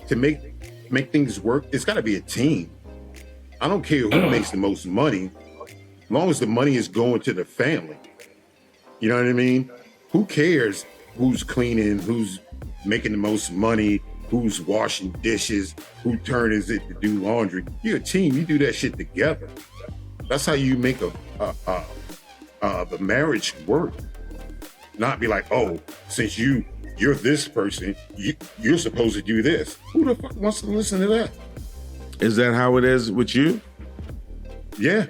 to make things work, it's got to be a team. I don't care who makes the most money. As long as the money is going to the family. You know what I mean? Who cares who's cleaning, who's making the most money, who's washing dishes, who turn is it to do laundry. You're a team. You do that shit together. That's how you make the marriage work. Not be like, oh, since you're this person, you're supposed to do this. Who the fuck wants to listen to that? Is that how it is with you? Yeah.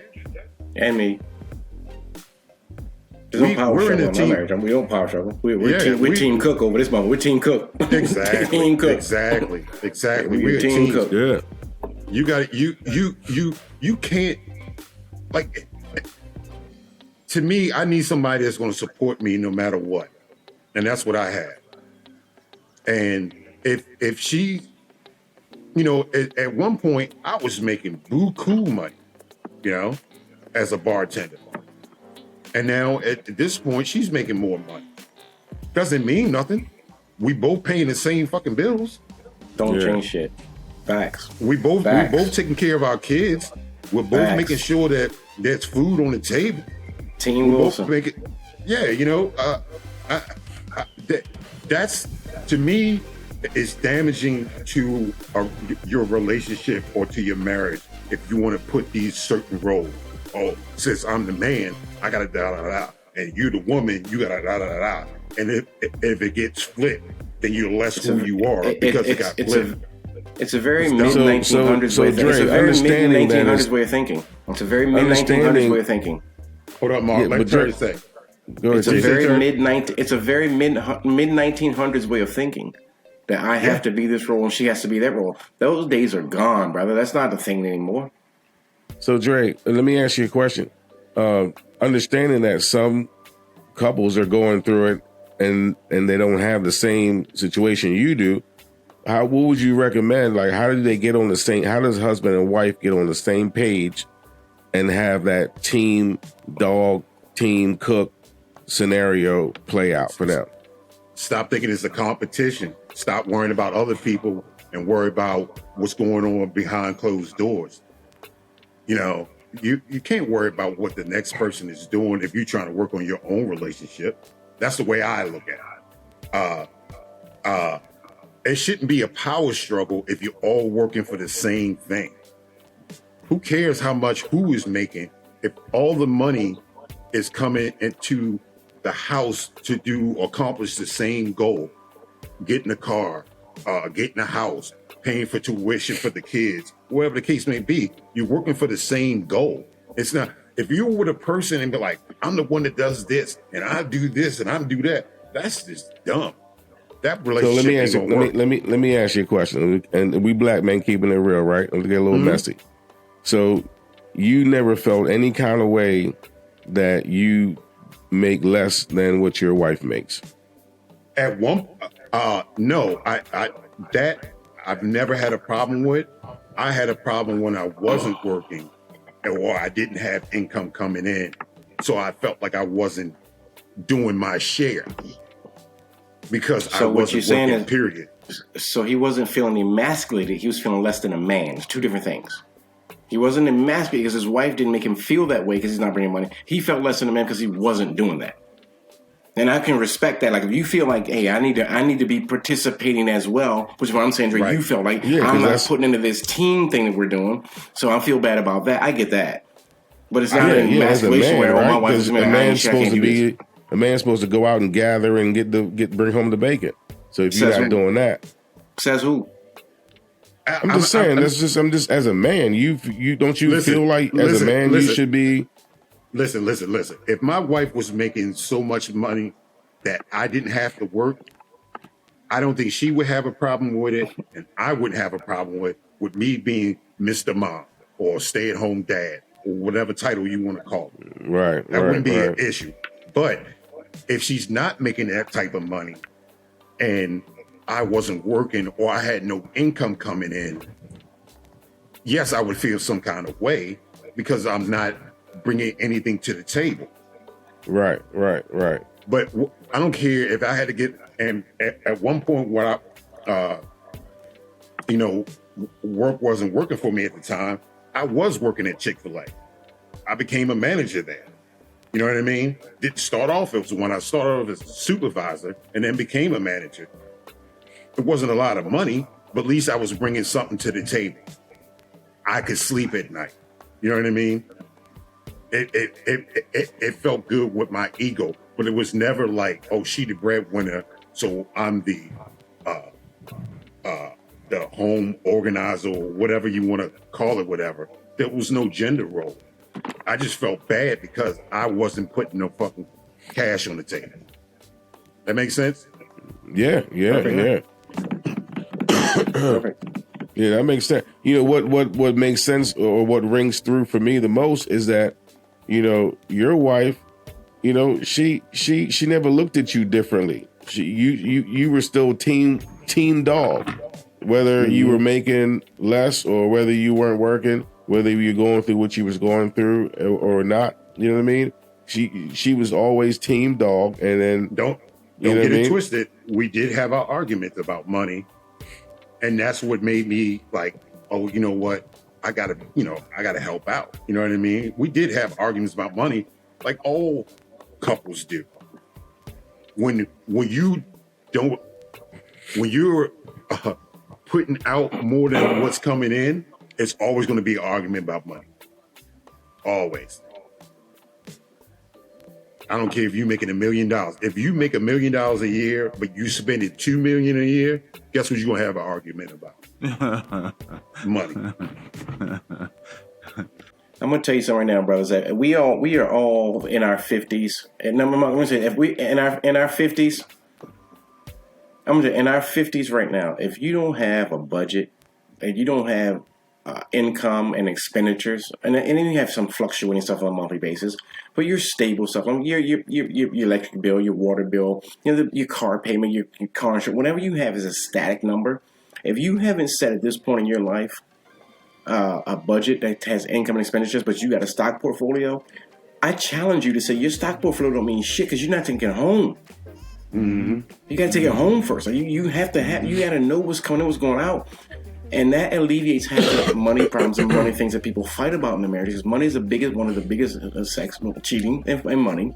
And me. There's no power we're in struggle a in team. my marriage. We don't power struggle. We're team cook over this moment. We're team cook. Exactly. Team cook. Exactly. We're team cook. Good. You got it. You can't, like, to me, I need somebody that's going to support me no matter what. And that's what I had. And if she, at one point I was making buku money, as a bartender. And now at this point, she's making more money. Doesn't mean nothing. We both paying the same fucking bills. Don't change shit. Facts. We both taking care of our kids. We're both Facts. making sure that there's food on the table. Team Wilson. That's, to me, is damaging to your relationship or to your marriage if you want to put these certain roles. Oh, since I'm the man, I gotta da-da-da-da. And you're the woman, you gotta da-da-da-da. And if it gets flipped, then you're less who you are because it got flipped. It's a very mid-1900s way of thinking. It's a very mid-1900s way of thinking. It's a very mid-1900s way of thinking. Hold up, Mark. Let me try to say. It's a very mid-1900s way of thinking that I have to be this role and she has to be that role. Those days are gone, brother. That's not the thing anymore. So, Dre, let me ask you a question. Understanding that some couples are going through it and they don't have the same situation you do, what would you recommend? Like, how do they get on the same? How does husband and wife get on the same page and have that team dog, team cook scenario play out for them? Stop thinking it's a competition. Stop worrying about other people and worry about what's going on behind closed doors. You can't worry about what the next person is doing if you're trying to work on your own relationship. That's the way I look at it. It shouldn't be a power struggle if you're all working for the same thing. Who cares how much who is making if all the money is coming into the house to accomplish the same goal? Getting a car, getting a house, paying for tuition for the kids, whatever the case may be, you're working for the same goal. It's not, if you're with a person and be like, I'm the one that does this and I do this and I do that, that's just dumb. That relationship so let me ask you a question. And we black men keeping it real, right? Let's get a little messy. So you never felt any kind of way that you make less than what your wife makes? At one, no, I've never had a problem with. I had a problem when I wasn't working or I didn't have income coming in. So I felt like I wasn't doing my share because I wasn't working, period. So he wasn't feeling emasculated. He was feeling less than a man. It's two different things. He wasn't emasculated because his wife didn't make him feel that way because he's not bringing money. He felt less than a man because he wasn't doing that. And I can respect that. Like, if you feel like, hey, I need to be participating as well, which is what I'm saying, Dre, you felt like, I'm not putting into this team thing that we're doing, so I feel bad about that. I get that. But it's not an emasculation where, my wife is a man's supposed to be, a man's supposed to go out and gather and bring home the bacon. So if you're not doing that. Says who? I'm just saying, I'm just as a man, you don't you feel like as a man you should be. Listen. If my wife was making so much money that I didn't have to work, I don't think she would have a problem with it, and I wouldn't have a problem with me being Mr. Mom or stay-at-home dad or whatever title you want to call it. Right. That wouldn't be an issue. But if she's not making that type of money and I wasn't working or I had no income coming in, yes, I would feel some kind of way because I'm not bringing anything to the table. Right. But I don't care if I had to get, and at one point where work wasn't working for me at the time, I was working at Chick-fil-A. I became a manager there. You know what I mean? Didn't start off, it was when I started off as a supervisor and then became a manager. It wasn't a lot of money, but at least I was bringing something to the table. I could sleep at night. You know what I mean? It felt good with my ego, but it was never like, oh, she the breadwinner, so I'm the home organizer or whatever you want to call it, whatever. There was no gender role. I just felt bad because I wasn't putting no fucking cash on the table. That makes sense? Yeah. Perfect. Yeah, that makes sense. You know what makes sense, or what rings through for me the most, is that, you know, your wife, you know, she never looked at you differently. You were still team dog, whether you were making less or whether you weren't working, whether you were going through what you was going through or not. You know what I mean? She was always team dog, and then Don't get it twisted. We did have our arguments about money, and that's what made me like, oh, you know what? I gotta help out. You know what I mean? We did have arguments about money, like all couples do. When you're putting out more than what's coming in, it's always going to be an argument about money. Always. I don't care if you're making $1 million. If you make $1 million a year, but you spending $2 million a year, guess what you're gonna have an argument about? Money. I'm gonna tell you something right now, brothers. That we are all in our 50s. And I'm gonna say, if we in our 50s, I'm gonna say in our 50s right now, if you don't have a budget and you don't have income and expenditures, and then you have some fluctuating stuff on a monthly basis, but your stable stuff, your electric bill, your water bill, your car payment, your car insurance, whatever you have is a static number. If you haven't set at this point in your life a budget that has income and expenditures, but you got a stock portfolio, I challenge you to say your stock portfolio don't mean shit because you're not taking it home. Mm-hmm. You got to take it home first. You got to know what's coming in, what's going out. And that alleviates half the money problems and money things that people fight about in the marriage. Because money is one of the biggest sex, cheating and money.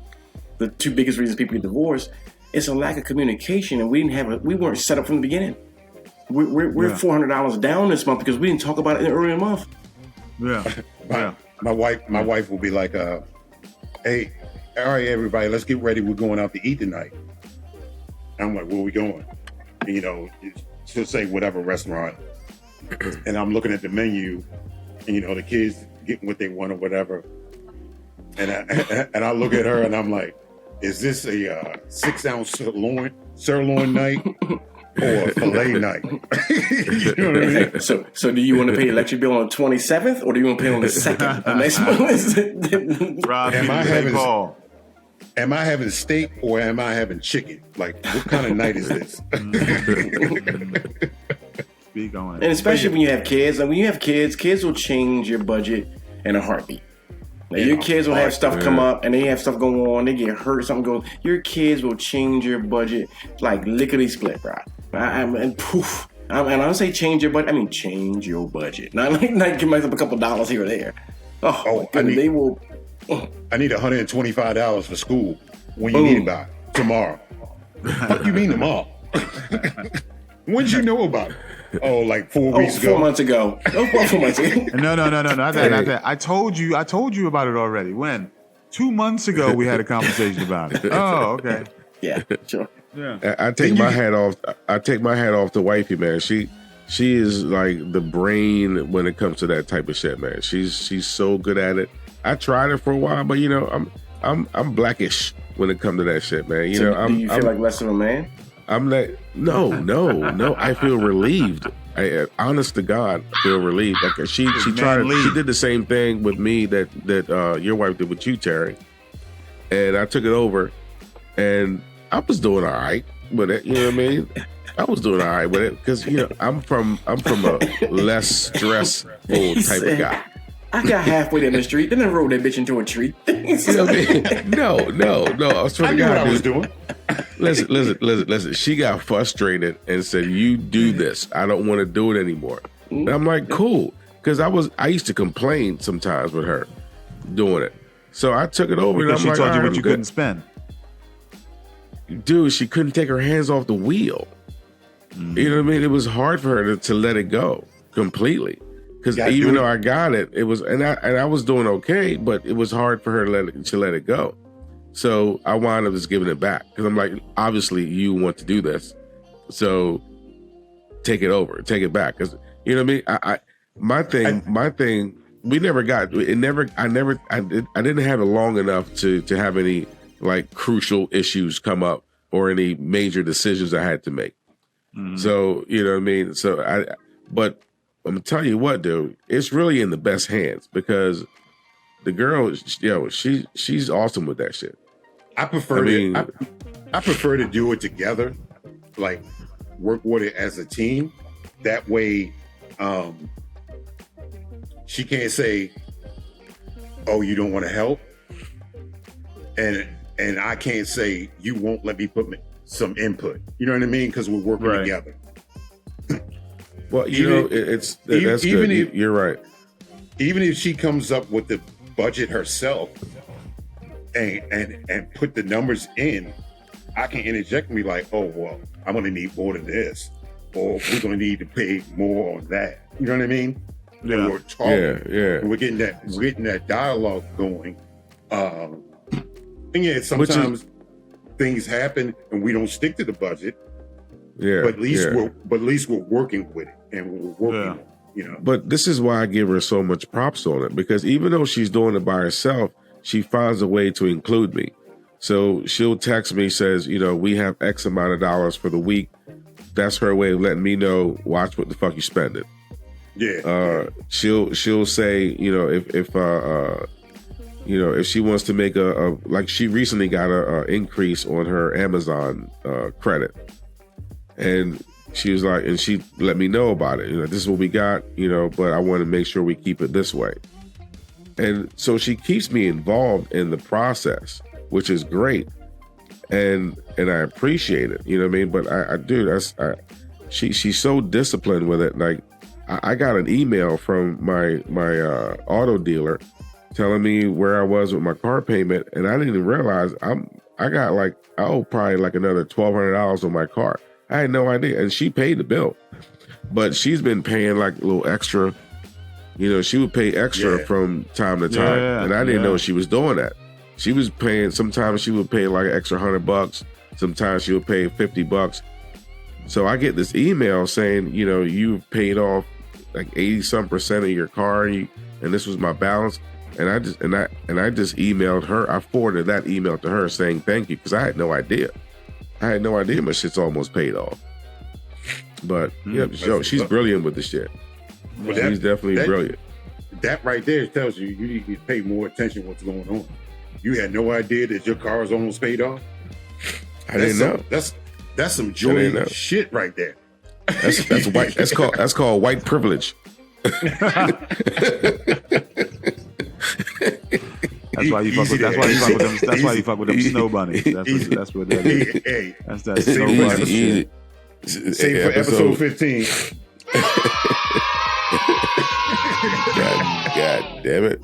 The two biggest reasons people get divorced. It's a lack of communication, and we weren't set up from the beginning. We're $400 down this month because we didn't talk about it in the early month. Yeah. My wife will be like, hey, all right, everybody, let's get ready. We're going out to eat tonight. I'm like, where are we going? And, she'll say whatever restaurant. And I'm looking at the menu, and the kids getting what they want or whatever. And I look at her and I'm like, is this a 6-ounce sirloin night or a filet night? You know what I mean? So do you want to pay electric bill on the 27th or do you want to pay on the 2nd of next month? Rob, am I having steak or am I having chicken? Like, what kind of night is this? And especially when you have kids. Like when you have kids will change your budget in a heartbeat. Like your kids will have stuff come up and they have stuff going on. They get hurt, something goes. Your kids will change your budget like lickety split, bro. And poof. And I don't say change your budget. I mean change your budget. Not give myself a couple dollars here or there. They will. I need $125 for school. When you need it by tomorrow. What do you mean tomorrow? When did you know about it? Oh, like 4 weeks ago. 4 months ago. 4 months ago. No, not that. I told you about it already. When? 2 months ago we had a conversation about it. Oh, okay. Yeah, sure. Yeah. I take my hat off. I take my hat off to wifey, man. She is like the brain when it comes to that type of shit, man. She's so good at it. I tried it for a while, but I'm blackish when it comes to that shit, man. Do you feel like less of a man? I'm like, no. I feel relieved. I honest to God, feel relieved. Like she did the same thing with me that your wife did with you, Terry. And I took it over, and I was doing all right with it. You know what I mean? I was doing all right with it because I'm from a less stressful type of guy. I got halfway down the street, then I rode that bitch into a tree. You know what I mean? No. I was trying to what I was doing. Listen. She got frustrated and said, "You do this. I don't want to do it anymore." And I'm like, "Cool," because I used to complain sometimes with her doing it. So I took it over. Because and I'm she like, told you right, what you couldn't spend. Dude, she couldn't take her hands off the wheel. You know what I mean? It was hard for her to let it go completely. Because even though I got it, it was, and I was doing okay, but it was hard for her to let it go. So I wound up just giving it back because I'm like, obviously you want to do this, so take it over, take it back. Because you know what I mean. My thing, we never got it. I didn't have it long enough to have any like crucial issues come up or any major decisions I had to make. So you know what I mean. But I'm gonna tell you what, dude, it's really in the best hands because the girl, she's awesome with that shit. I prefer to do it together, like work with it as a team. That way, she can't say, "Oh, you don't want to help," and I can't say, "You won't let me put some input." You know what I mean? Because we're working together. Well, that's good. You're right. Even if she comes up with the budget herself and put the numbers in, I can interject and be like, "Oh, well, I'm going to need more than this, or we're going to need to pay more on that." You know what I mean? Yeah. And we're talking. Yeah. We're getting that dialogue going. And yeah, sometimes things happen and we don't stick to the budget. Yeah, but at least we're working with it, and we're working on it, you know. But this is why I give her so much props on it, because even though she's doing it by herself, she finds a way to include me. So she'll text me, says, we have X amount of dollars for the week. That's her way of letting me know, watch what the fuck you spending. Yeah. She'll say, if she wants to make like she recently got a increase on her Amazon credit. And she was like, and she let me know about it. This is what we got, but I want to make sure we keep it this way. And so she keeps me involved in the process, which is great. And I appreciate it, you know what I mean? But she's so disciplined with it. Like I got an email from my auto dealer telling me where I was with my car payment. And I didn't even realize I owe probably like another $1,200 on my car. I had no idea. And she paid the bill. But she's been paying like a little extra. She would pay extra from time to time. And I didn't know she was doing that. She was paying, sometimes she would pay like an extra $100. Sometimes she would pay $50. So I get this email saying, you've paid off like 80% of your car and this was my balance. And I just emailed her. I forwarded that email to her saying thank you, because I had no idea. My shit's almost paid off. But she's brilliant with the shit. Well, she's definitely brilliant. That right there tells you need to pay more attention to what's going on. You had no idea that your car was almost paid off. I didn't know. That's some joy shit right there. That's white. That's called white privilege. That's why you fuck with. That's why you fuck with them snow bunnies. That's what that is. Hey, that's that snow bunny shit. Save for episode 15. God damn it.